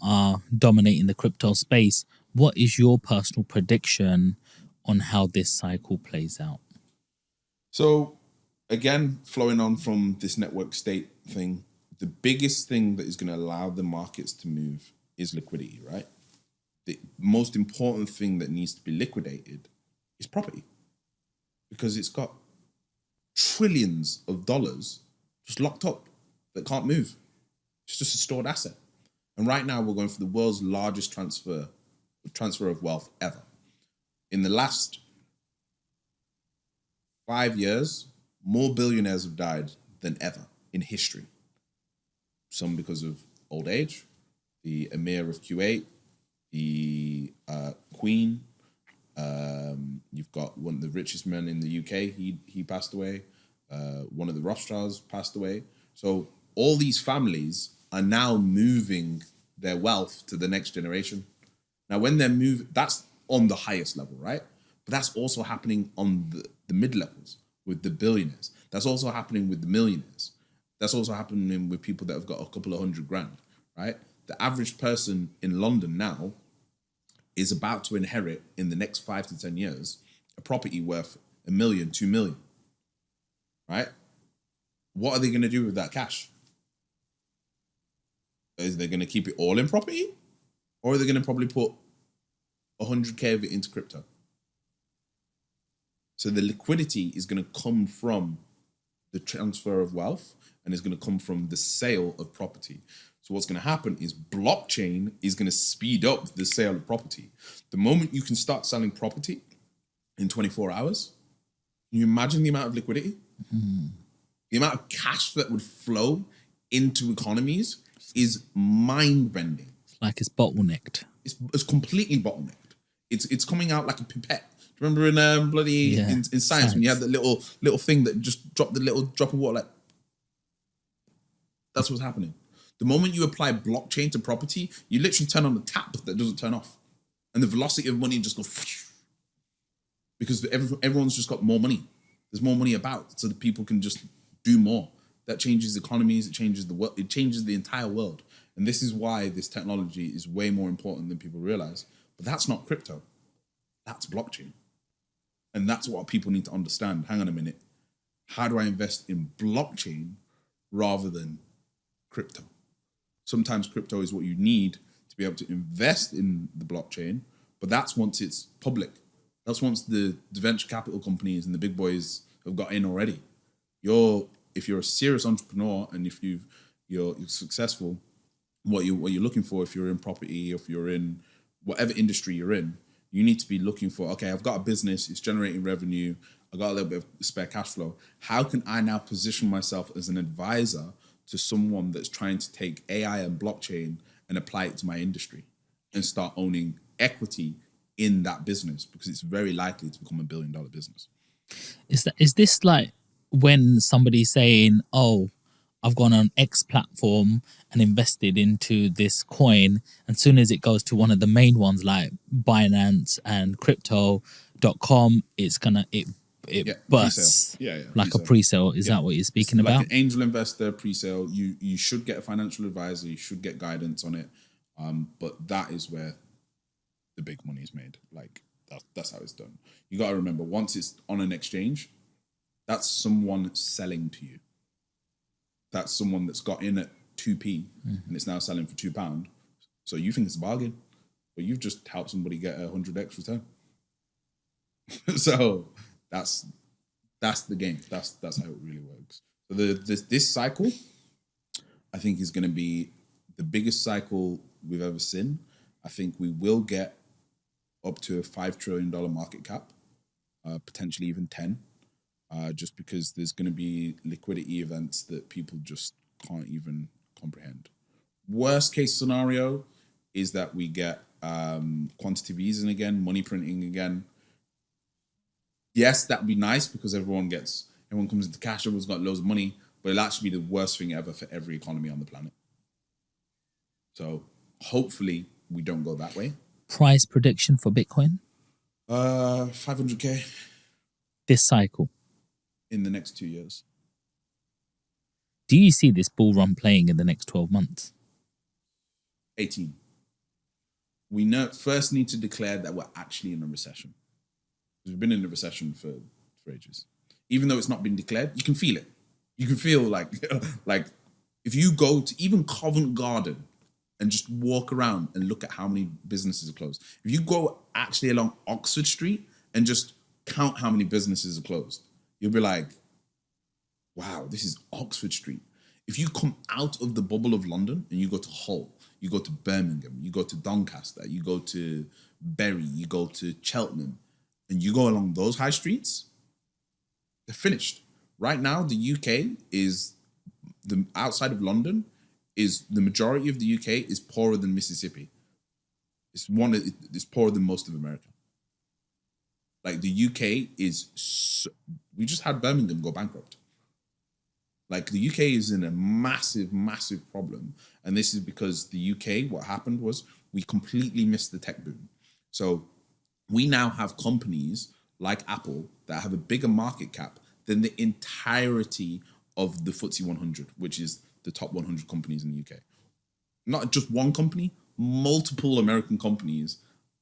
are dominating the crypto space. What is your personal prediction on how this cycle plays out? So, again, flowing on from this network state thing, the biggest thing that is going to allow the markets to move is liquidity, right? The most important thing that needs to be liquidated is property, because it's got trillions of dollars just locked up that can't move. It's just a stored asset. And right now we're going for the world's largest transfer of wealth ever. In the last 5 years, more billionaires have died than ever in history. Some because of old age, the Emir of Kuwait, the Queen, You've got one of the richest men in the UK. He passed away. One of the Rothschilds passed away. So all these families are now moving their wealth to the next generation. Now, when they're moving, that's on the highest level, right? But that's also happening on the mid levels with the billionaires. That's also happening with the millionaires. That's also happening with people that have got a couple of $100,000, right? The average person in London now is about to inherit in the next 5 to 10 years a property worth $1 million, $2 million, right? What are they going to do with that cash? Is they going to keep it all in property? Or are they going to probably put 100K of it into crypto? So the liquidity is going to come from the transfer of wealth, and it's going to come from the sale of property. So what's going to happen is blockchain is going to speed up the sale of property. The moment you can start selling property in 24 hours, can you imagine the amount of liquidity? Mm-hmm. The amount of cash that would flow into economies is mind-bending. It's like it's bottlenecked. It's completely bottlenecked. It's coming out like a pipette. Do you remember in in science when you had the little thing that just dropped the little drop of water? Like, that's what's happening. The moment you apply blockchain to property, you literally turn on the tap that doesn't turn off, and the velocity of money just goes because everyone's just got more money. There's more money about, so that people can just do more. That changes economies. It changes the world. It changes the entire world. And this is why this technology is way more important than people realize. But that's not crypto. That's blockchain. And that's what people need to understand. Hang on a minute. How do I invest in blockchain rather than crypto? Sometimes crypto is what you need to be able to invest in the blockchain, but that's once it's public. That's once the venture capital companies and the big boys have got in already. If you're a serious entrepreneur and if you're successful, what you're looking for, if you're in property, if you're in whatever industry you're in, you need to be looking for, okay, I've got a business, it's generating revenue, I've got a little bit of spare cash flow. How can I now position myself as an advisor to someone that's trying to take AI and blockchain and apply it to my industry and start owning equity in that business, because it's very likely to become $1 billion business. Is this like when somebody's saying, oh, I've gone on X platform and invested into this coin, and as soon as it goes to one of the main ones like Binance and crypto.com, it's gonna it busts like a pre-sale. Is that what you're speaking about? Like an angel investor pre-sale. You should get a financial advisor, you should get guidance on it. But that is where the big money is made. Like that's how it's done. You gotta remember, once it's on an exchange, that's someone selling to you. That's someone that's got in at 2p and it's now selling for £2. So you think it's a bargain, but you've just helped somebody get 100x return. So that's the game. That's how it really works. So this cycle, I think, is going to be the biggest cycle we've ever seen. I think we will get up to a $5 trillion market cap, potentially even 10. Just because there's going to be liquidity events that people just can't even comprehend. Worst case scenario is that we get quantitative easing again, money printing again. Yes, that'd be nice because everyone comes into cash, everyone's got loads of money, but it'll actually be the worst thing ever for every economy on the planet. So hopefully we don't go that way. Price prediction for Bitcoin? 500K. This cycle? In the next 2 years. Do you see this bull run playing in the next 12 months? 18. We first need to declare that we're actually in a recession. We've been in a recession for ages. Even though it's not been declared, you can feel it. You can feel like if you go to even Covent Garden and just walk around and look at how many businesses are closed. If you go actually along Oxford Street and just count how many businesses are closed, you'll be like, wow, this is Oxford Street. If you come out of the bubble of London and you go to Hull, you go to Birmingham, you go to Doncaster, you go to Bury, you go to Cheltenham, and you go along those high streets, they're finished. Right now, the UK is, outside of London, is the majority of the UK is poorer than Mississippi. It's poorer than most of America. Like the UK we just had Birmingham go bankrupt. Like the UK is in a massive, massive problem. And this is because the UK, what happened was we completely missed the tech boom. So we now have companies like Apple that have a bigger market cap than the entirety of the FTSE 100, which is the top 100 companies in the UK. Not just one company, multiple American companies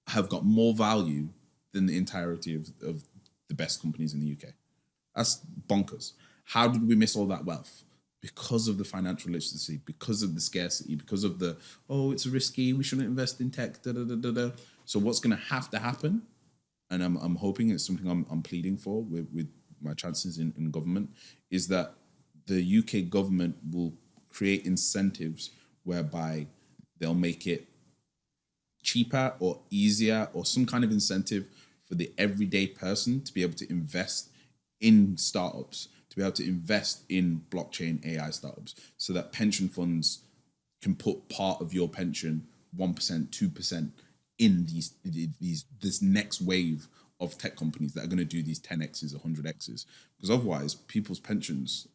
have got more value than the entirety of the best companies in the UK. That's bonkers. How did we miss all that wealth? Because of the financial literacy, because of the scarcity, because of the, it's risky, we shouldn't invest in tech, da-da-da-da-da. So what's going to have to happen, and I'm hoping it's something I'm pleading for with my chances in government, is that the UK government will create incentives whereby they'll make it cheaper or easier or some kind of incentive for the everyday person to be able to invest in startups, to be able to invest in blockchain AI startups, so that pension funds can put part of your pension, 1%, 2%, in this next wave of tech companies that are going to do these 10x's, 100x's. Because otherwise, people's pensions,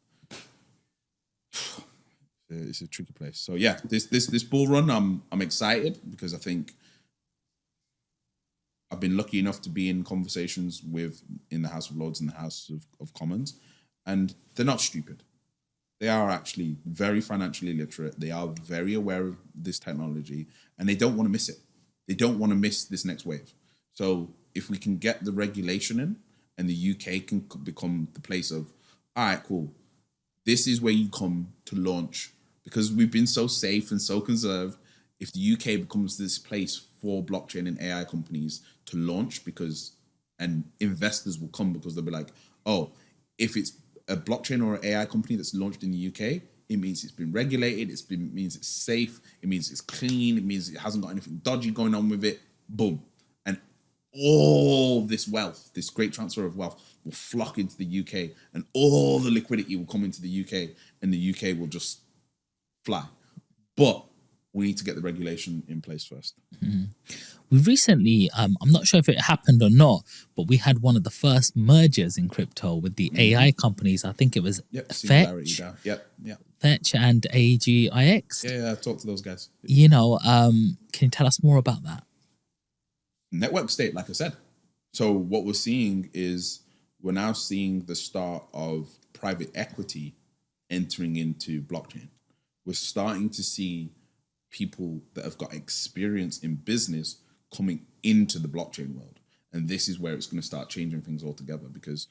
it's a tricky place. So yeah, this bull run, I'm excited because I think I've been lucky enough to be in conversations in the House of Lords and the House of Commons, and they're not stupid. They are actually very financially literate. They are very aware of this technology, and they don't want to miss it. They don't want to miss this next wave. So if we can get the regulation in, and the UK can become the place of, all right, cool, this is where you come to launch, because we've been so safe and so conserved. If the UK becomes this place for blockchain and AI companies to launch, and investors will come because they'll be like, if it's a blockchain or an AI company that's launched in the UK, it means it's been regulated, it means it's safe, it means it's clean, it means it hasn't got anything dodgy going on with it. Boom. And all this wealth, this great transfer of wealth, will flock into the UK, and all the liquidity will come into the UK, and the UK will just fly. But we need to get the regulation in place first. Mm-hmm. We recently, I'm not sure if it happened or not, but we had one of the first mergers in crypto with the AI companies. I think it was Fetch. Fetch and AGIX. Yeah, I talked to those guys. Can you tell us more about that? Network state, like I said. So what we're seeing is we're now seeing the start of private equity entering into blockchain. We're starting to see people that have got experience in business coming into the blockchain world. And this is where it's going to start changing things altogether, because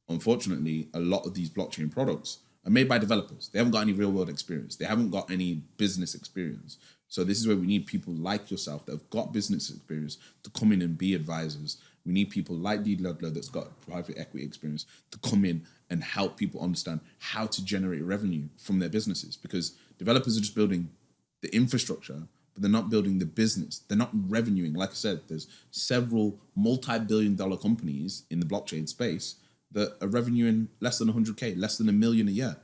unfortunately, a lot of these blockchain products are made by developers. They haven't got any real world experience. They haven't got any business experience. So this is where we need people like yourself that have got business experience to come in and be advisors. We need people like Dee Ludlow that's got private equity experience to come in and help people understand how to generate revenue from their businesses, because developers are just building the infrastructure, but they're not building the business. They're not revenuing. Like I said, there's several multi-billion-dollar companies in the blockchain space that are revenuing less than 100K, less than $1 million a year.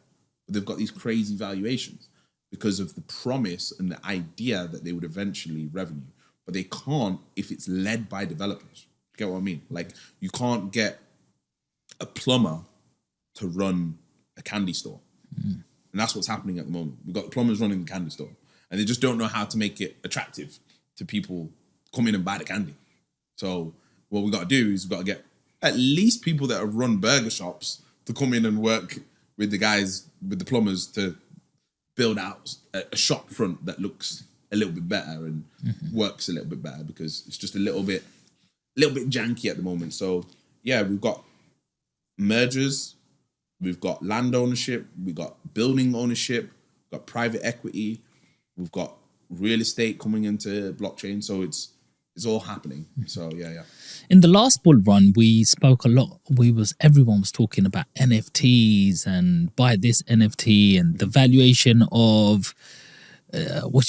But they've got these crazy valuations because of the promise and the idea that they would eventually revenue. But they can't if it's led by developers. You get what I mean? Like, you can't get a plumber to run a candy store. And that's what's happening at the moment. We've got plumbers running the candy store, and they just don't know how to make it attractive to people come in and buy the candy. So what we got to do is we've got to get at least people that have run burger shops to come in and work with the guys, with the plumbers, to build out a shop front that looks a little bit better and works a little bit better, because it's just a little bit janky at the moment. So yeah, we've got mergers, we've got land ownership, we've got building ownership, we've got private equity, we've got real estate coming into blockchain. So it's all happening. So yeah. In the last bull run, we spoke a lot. Everyone was talking about NFTs and buy this NFT and the valuation of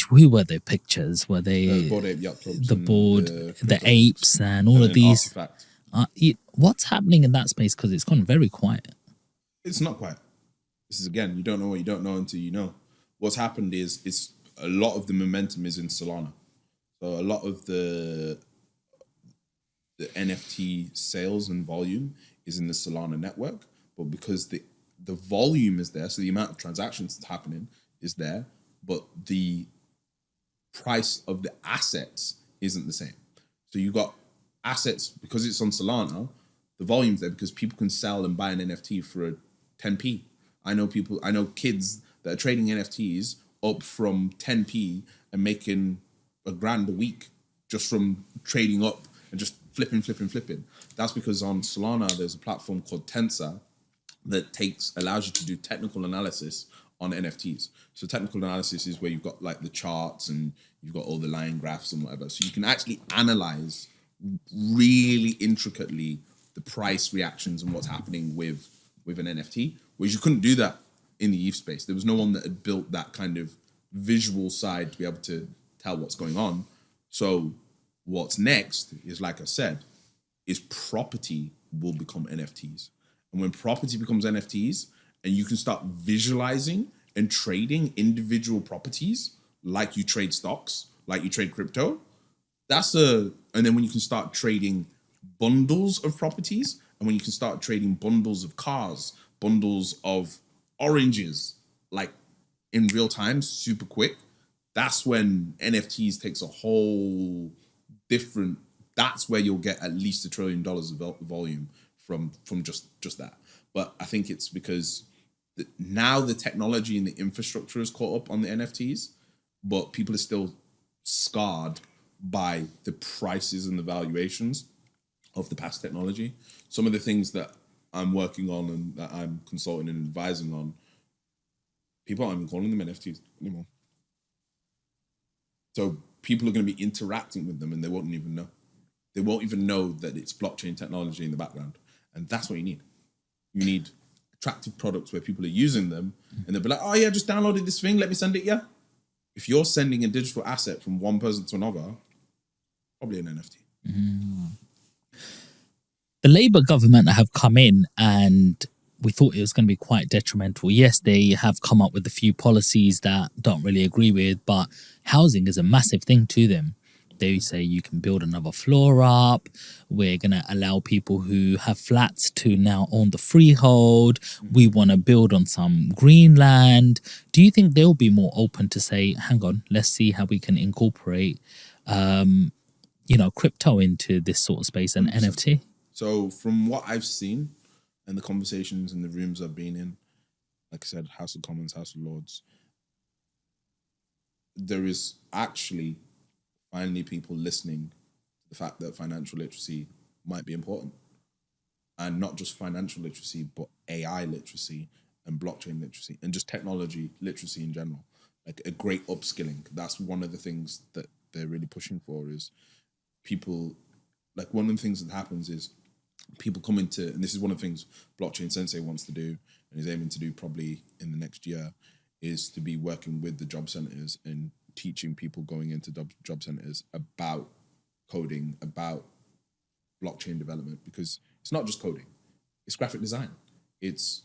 who were their pictures? Were they Bored Ape Yacht Clubs, the apes and all of these? What's happening in that space? Because it's gone very quiet. It's not quiet. This is, again, you don't know what you don't know until you know. What's happened is a lot of the momentum is in Solana. So a lot of the the NFT sales and volume is in the Solana network, but because the volume is there, so the amount of transactions that's happening is there, but the price of the assets isn't the same. So you got assets, because it's on Solana, the volume's there because people can sell and buy an NFT for a 10p. I know kids that are trading NFTs up from 10p and making $1,000 a week just from trading up and just flipping. That's because on Solana, there's a platform called Tensor that allows you to do technical analysis on NFTs. So technical analysis is where you've got like the charts and you've got all the line graphs and whatever. So you can actually analyze really intricately the price reactions and what's happening with an NFT, whereas you couldn't do that in the ETH space. There was no one that had built that kind of visual side to be able to tell what's going on. So what's next is, like I said, is property will become NFTs. And when property becomes NFTs and you can start visualizing and trading individual properties like you trade stocks, like you trade crypto, and then when you can start trading bundles of properties, and when you can start trading bundles of cars, bundles of oranges, like in real time, super quick, that's when NFTs takes a whole different, that's where you'll get at least $1 trillion of volume from just that. But I think it's because now the technology and the infrastructure is caught up on the NFTs, but people are still scarred by the prices and the valuations of the past technology. Some of the things that I'm working on and that I'm consulting and advising on, people aren't even calling them NFTs anymore. So people are going to be interacting with them and they won't even know. They won't even know that it's blockchain technology in the background. And that's what you need. You need attractive products where people are using them and they'll be like, oh yeah, just downloaded this thing, let me send it, yeah. If you're sending a digital asset from one person to another, probably an NFT. The Labour government have come in and we thought it was going to be quite detrimental. Yes, they have come up with a few policies that don't really agree with, but housing is a massive thing to them. They say you can build another floor up. We're going to allow people who have flats to now own the freehold. We want to build on some green land. Do you think they'll be more open to say, hang on, let's see how we can incorporate, crypto into this sort of space and NFT? So from what I've seen and the conversations and the rooms I've been in, like I said, House of Commons, House of Lords, there is actually finally people listening to the fact that financial literacy might be important. And not just financial literacy, but AI literacy and blockchain literacy and just technology literacy in general. Like a great upskilling. That's one of the things that they're really pushing for is people, like one of the things that happens is people come into, and this is one of the things Blockchain Sensei wants to do and is aiming to do probably in the next year, is to be working with the job centers and teaching people going into job centers about coding, about blockchain development, because it's not just coding, it's graphic design, it's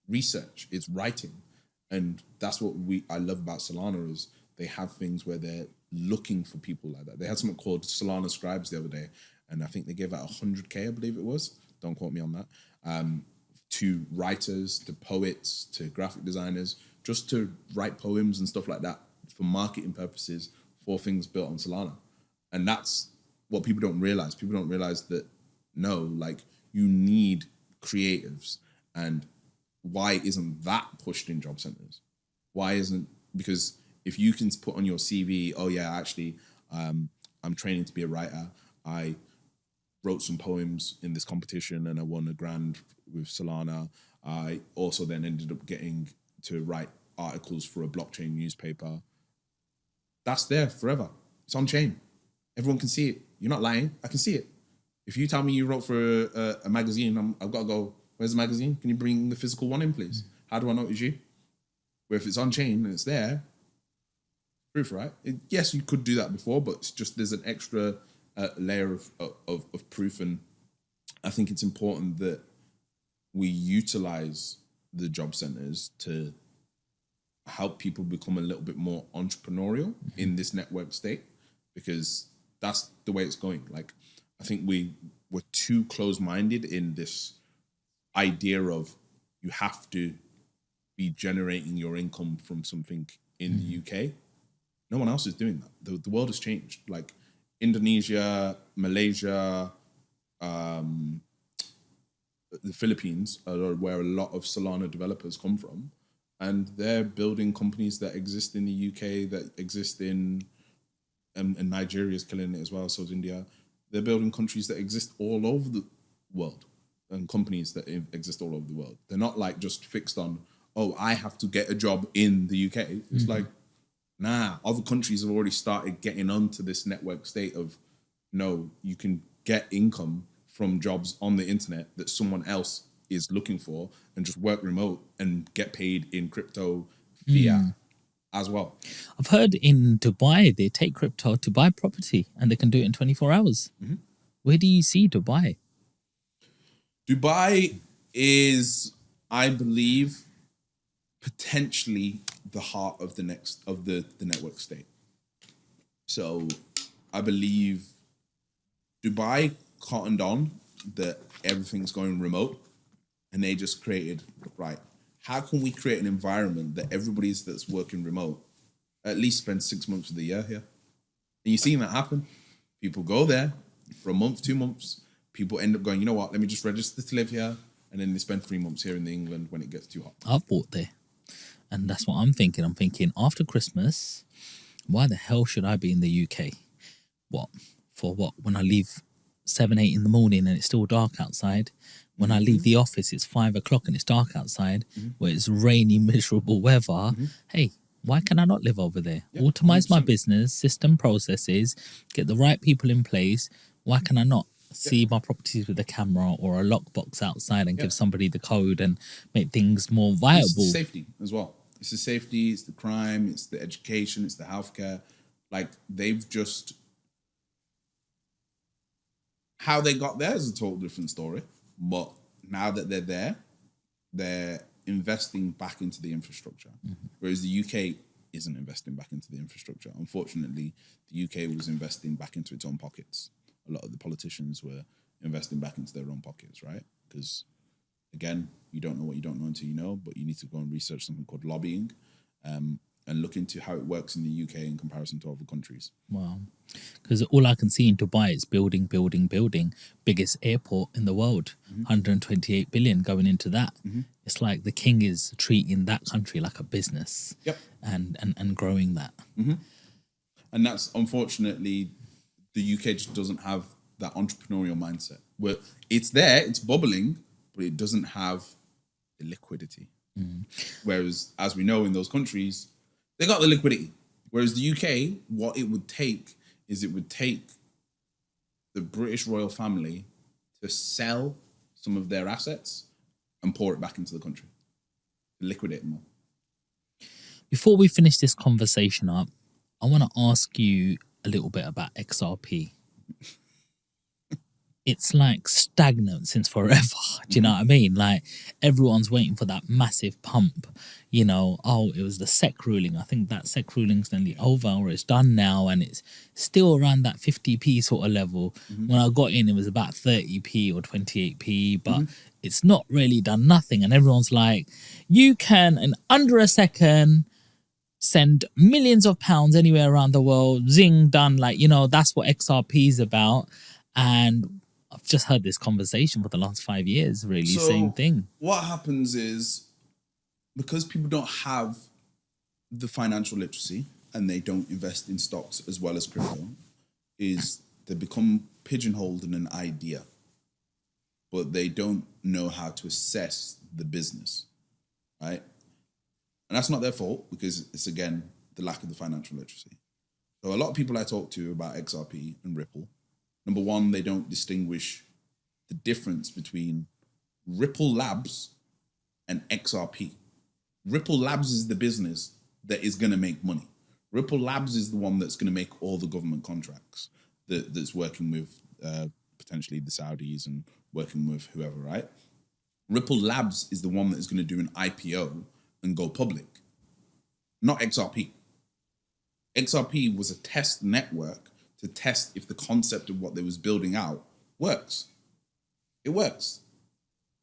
research, it's writing. And that's what I love about Solana is they have things where they're looking for people like that. They had something called Solana Scribes the other day, and I think they gave out 100K, I believe it was. Don't quote me on that. To writers, to poets, to graphic designers, just to write poems and stuff like that for marketing purposes for things built on Solana. And that's what people don't realize. People don't realize that, no, like you need creatives. And why isn't that pushed in job centers? Why isn't, because if you can put on your CV, oh yeah, actually, I'm training to be a writer. I wrote some poems in this competition and I won $1,000 with Solana. I also then ended up getting to write articles for a blockchain newspaper. That's there forever. It's on chain. Everyone can see it. You're not lying. I can see it. If you tell me you wrote for a magazine, I've got to go, where's the magazine? Can you bring the physical one in, please? How do I know it was you? Where if it's on chain and it's there, proof, right? Yes, you could do that before, but it's just there's an extra layer of proof. And I think it's important that we utilize the job centers to help people become a little bit more entrepreneurial in this network state, because that's the way it's going. Like, I think we're too close-minded in this idea of you have to be generating your income from something in the UK. No one else is doing that. The world has changed. Like Indonesia, Malaysia, the Philippines are where a lot of Solana developers come from, and they're building companies that exist in the UK, that exist in, and Nigeria is killing it as well, so is India. They're building countries that exist all over the world, and companies that exist all over the world. They're not like just fixed on, oh, I have to get a job in the UK. It's like, nah, other countries have already started getting onto this network state of, no, you can get income from jobs on the internet that someone else is looking for and just work remote and get paid in crypto fiat as well. I've heard in Dubai, they take crypto to buy property and they can do it in 24 hours. Where do you see Dubai? Dubai is, I believe, potentially the heart of the network state. So I believe Dubai cottoned on that everything's going remote, and they just created, right, how can we create an environment that everybody that's working remote at least spends 6 months of the year here? And you're seeing that happen. People go there for a month, 2 months. People end up going, you know what, let me just register to live here. And then they spend 3 months here in England when it gets too hot. I've bought there. And that's what I'm thinking. I'm thinking after Christmas, why the hell should I be in the UK? What? For what? When I leave 7, 8 in the morning and it's still dark outside. When I leave the office, it's 5 o'clock and it's dark outside, where it's rainy, miserable weather. Hey, why can I not live over there? Yeah, Automate 100%. my business, system processes, get the right people in place. Why can I not see my properties with a camera or a lockbox outside and give somebody the code and make things more viable? It's the safety as well. It's the safety, it's the crime, it's the education, it's the healthcare. Like, they've just... How they got there is a total different story. But now that they're there, they're investing back into the infrastructure. Whereas the UK isn't investing back into the infrastructure. Unfortunately, the UK was investing back into its own pockets. A lot of the politicians were investing back into their own pockets, right? Because, again, you don't know what you don't know until you know, but you need to go and research something called lobbying and look into how it works in the UK in comparison to other countries. Wow. Because all I can see in Dubai is building. Biggest airport in the world, 128 billion going into that. It's like the king is treating that country like a business and growing that. And that's, unfortunately, the UK just doesn't have that entrepreneurial mindset. Where it's there, it's bubbling, but it doesn't have the liquidity. Whereas, as we know, in those countries, they got the liquidity. Whereas the UK, what it would take is it would take the British royal family to sell some of their assets and pour it back into the country, to liquidate them all. Before we finish this conversation up, I want to ask you a little bit about XRP. It's like stagnant since forever. Do you know what I mean? Like, everyone's waiting for that massive pump. You know, oh, it was the SEC ruling. I think that SEC ruling's nearly over, or it's done now, and it's still around that 50p sort of level. When I got in, it was about 30p or 28p, but it's not really done nothing. And everyone's like, you can, in under a second, send millions of pounds anywhere around the world. Zing, done. Like, you know, that's what XRP is about. And I've just heard this conversation for the last 5 years, really, same thing. What happens is, because people don't have the financial literacy and they don't invest in stocks as well as crypto, is they become pigeonholed in an idea, but they don't know how to assess the business, right? And that's not their fault, because it's, again, the lack of the financial literacy. So a lot of people I talk to about XRP and Ripple, number one, they don't distinguish the difference between Ripple Labs and XRP. Ripple Labs is the business that is going to make money. Ripple Labs is the one that's going to make all the government contracts that's working with potentially the Saudis and working with whoever, right? Ripple Labs is the one that is going to do an IPO and go public, not XRP. XRP was a test network to test if the concept of what they was building out works. It works.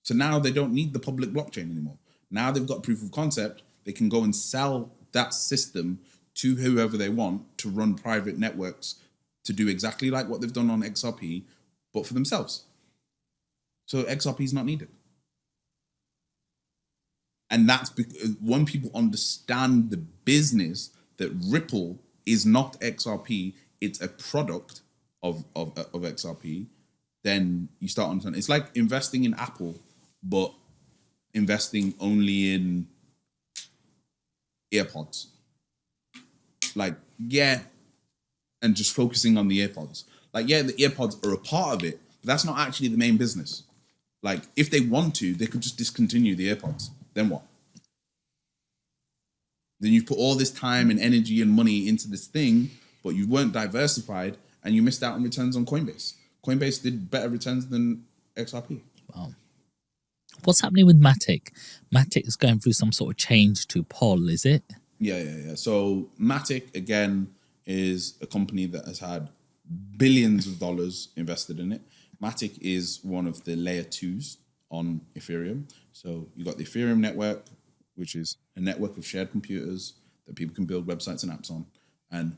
So now they don't need the public blockchain anymore. Now they've got proof of concept. They can go and sell that system to whoever they want to run private networks to do exactly like what they've done on XRP, but for themselves. So XRP is not needed. And that's because when people understand the business that Ripple is not XRP, it's a product of XRP, then you start understanding. It's like investing in Apple, but investing only in AirPods. Like, yeah, and just focusing on the AirPods. Like, yeah, the AirPods are a part of it, but that's not actually the main business. Like, if they want to, they could just discontinue the AirPods. Then what? Then you put all this time and energy and money into this thing, but you weren't diversified and you missed out on returns on Coinbase. Coinbase did better returns than XRP. Wow. What's happening with Matic? Matic is going through some sort of change to Pol, is it? Yeah. So Matic, again, is a company that has had billions of dollars invested in it. Matic is one of the layer 2s on Ethereum. So you got the Ethereum network, which is a network of shared computers that people can build websites and apps on. And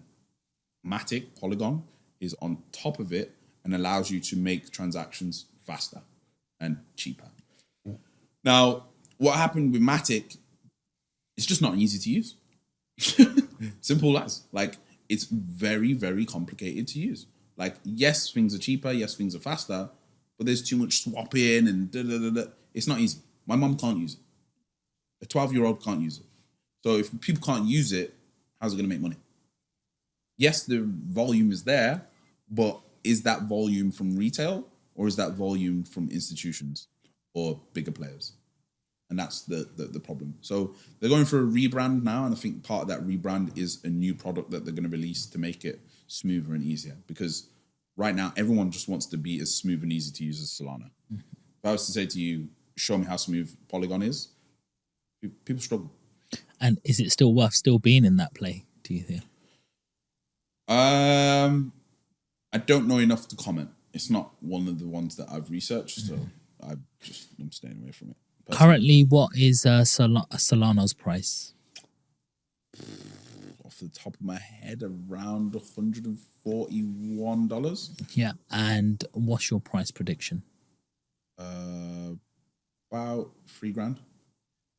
Matic, Polygon, is on top of it and allows you to make transactions faster and cheaper. Now, what happened with Matic, it's just not easy to use. Simple as. Like, it's very, very complicated to use. Like, yes, things are cheaper, yes, things are faster, but there's too much swapping and da-da-da-da. It's not easy. My mom can't use it. A 12-year-old can't use it. So if people can't use it, how's it going to make money? Yes, the volume is there, but is that volume from retail or is that volume from institutions or bigger players? And that's the problem. So they're going for a rebrand now, and I think part of that rebrand is a new product that they're going to release to make it smoother and easier. Because right now, everyone just wants to be as smooth and easy to use as Solana. Mm-hmm. If I was to say to you, show me how smooth Polygon is, people struggle. And is it still worth still being in that play, do you think? I don't know enough to comment. It's not one of the ones that I've researched, so I'm staying away from it. Currently, what is Solana's price? Off the top of my head, around $141. Yeah, and what's your price prediction? About $3,000.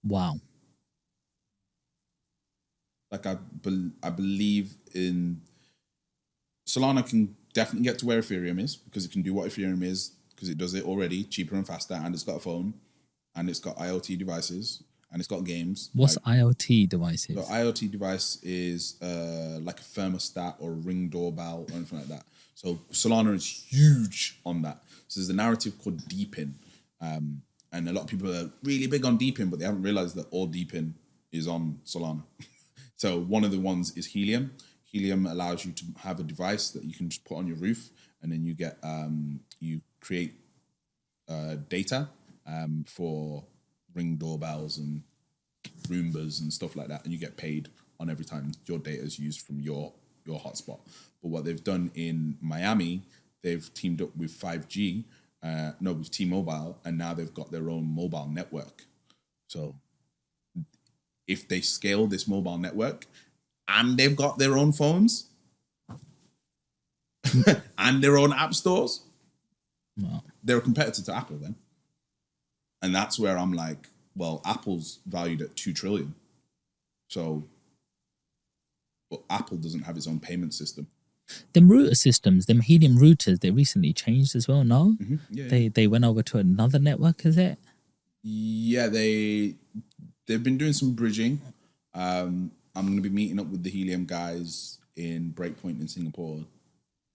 Wow. Like, I believe in Solana can definitely get to where Ethereum is, because it can do what Ethereum is, because it does it already cheaper and faster, and it's got a phone, and it's got IoT devices, and it's got games. What's IoT devices? So IoT device is like a thermostat or a Ring doorbell or anything like that. So Solana is huge on that. So there's a narrative called deepin, and a lot of people are really big on deepin, but they haven't realized that all deepin is on Solana. So one of the ones is Helium. Helium allows you to have a device that you can just put on your roof, and then you get you create data for Ring doorbells and Roombas and stuff like that, and you get paid on every time your data is used from your hotspot. But what they've done in Miami, they've teamed up with 5G, with T-Mobile, and now they've got their own mobile network. So if they scale this mobile network and they've got their own phones and their own app stores, wow, they're a competitor to Apple then. And that's where I'm like, well, Apple's valued at $2 trillion. So, but Apple doesn't have its own payment system. Them router systems, them Helium routers, they recently changed as well, no? Mm-hmm. Yeah, They went over to another network, is it? Yeah, they've been doing some bridging. I'm going to be meeting up with the Helium guys in Breakpoint in Singapore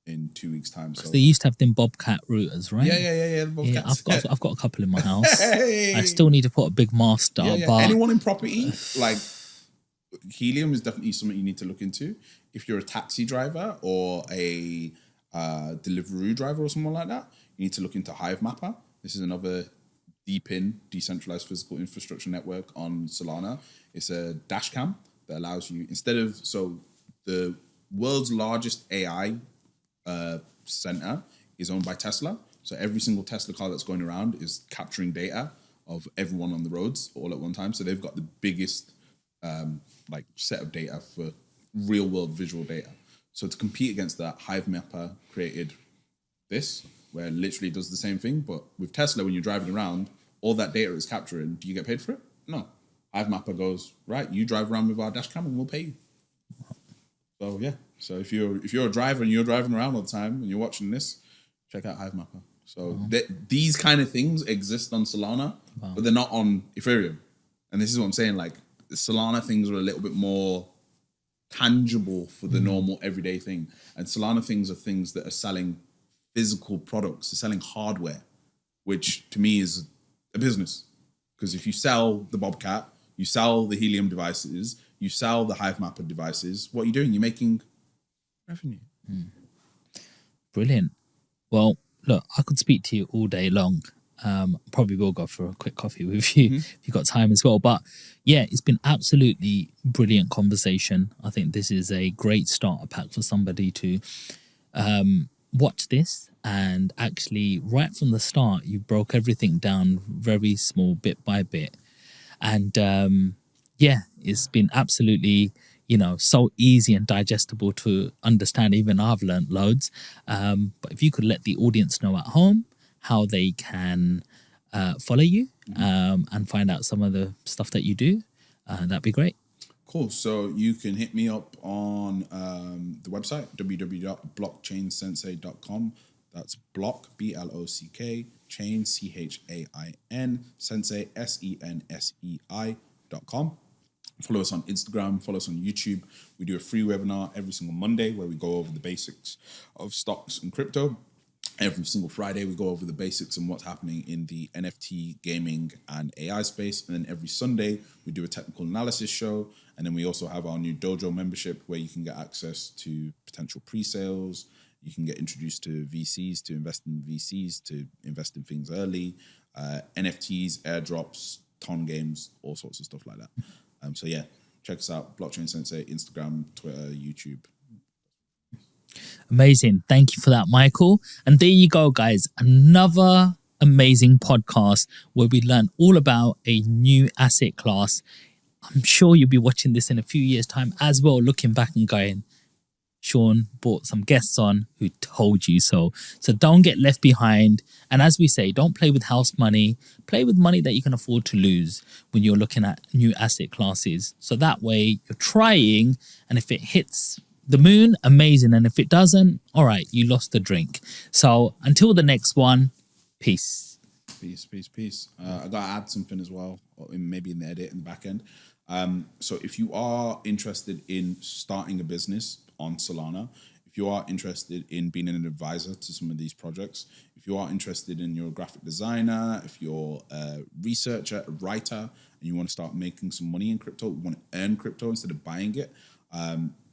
in 2 weeks' time. So they used to have them Bobcat routers, right? Yeah. I've got a couple in my house. Hey! I still need to put a big master. Yeah. But Anyone in property, like Helium is definitely something you need to look into. If you're a taxi driver or a Deliveroo driver or someone like that, you need to look into Hive Mapper. This is another decentralized physical infrastructure network on Solana. It's a dash cam that allows you, so the world's largest AI center is owned by Tesla. So every single Tesla car that's going around is capturing data of everyone on the roads all at one time. So they've got the biggest like set of data for real world visual data. So to compete against that, Hive Mapper created this, where it literally does the same thing. But with Tesla, when you're driving around, all that data is capturing. Do you get paid for it? No. Hive Mapper goes, right, you drive around with our dash cam and we'll pay you. So yeah. So if you're a driver and you're driving around all the time and you're watching this, check out Hive Mapper. So these kind of things exist on Solana, but they're not on Ethereum. And this is what I'm saying, like the Solana things are a little bit more tangible for the normal everyday thing. And Solana things are things that are selling physical products, they're selling hardware, which to me is a business. Because if you sell the Bobcat, you sell the Helium devices, you sell the Hive Mapper devices, what are you doing? You're making revenue. Brilliant. Well, look, I could speak to you all day long. Probably will go for a quick coffee with you if you've got time as well. But yeah, it's been absolutely brilliant conversation. I think this is a great starter pack for somebody to watch this. And actually, right from the start, you broke everything down very small, bit by bit. And yeah, it's been absolutely, so easy and digestible to understand. Even I've learned loads. But if you could let the audience know at home how they can follow you and find out some of the stuff that you do, that'd be great. Cool. So you can hit me up on the website, www.blockchainsensei.com. That's block, BLOCK, chain, CHAIN, sensei, SENSEI.com. Follow us on Instagram, follow us on YouTube. We do a free webinar every single Monday where we go over the basics of stocks and crypto. Every single Friday, we go over the basics and what's happening in the NFT, gaming, and AI space. And then every Sunday, we do a technical analysis show. And then we also have our new dojo membership where you can get access to potential pre-sales. You can get introduced to VCs, to invest in VCs, to invest in things early, NFTs, airdrops, ton games, all sorts of stuff like that. So yeah, check us out. Blockchain Sensei, Instagram, Twitter, YouTube. Amazing. Thank you for that, Michael. And there you go, guys. Another amazing podcast where we learn all about a new asset class. I'm sure you'll be watching this in a few years' time as well, looking back and going, Sean brought some guests on who told you so. So don't get left behind. And as we say, don't play with house money. Play with money that you can afford to lose when you're looking at new asset classes. So that way you're trying, and if it hits the moon, amazing. And if it doesn't, all right, you lost the drink. So until the next one, peace. Peace. I got to add something as well, or maybe in the edit in the back end. So if you are interested in starting a business on Solana, if you are interested in being an advisor to some of these projects, if you are interested in you're a graphic designer, if you're a researcher, a writer, and you want to start making some money in crypto, you want to earn crypto instead of buying it,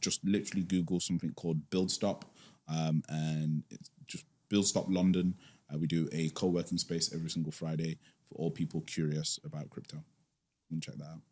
just literally Google something called BuildStop, and it's just BuildStop London. We do a co-working space every single Friday for all people curious about crypto. You can check that out.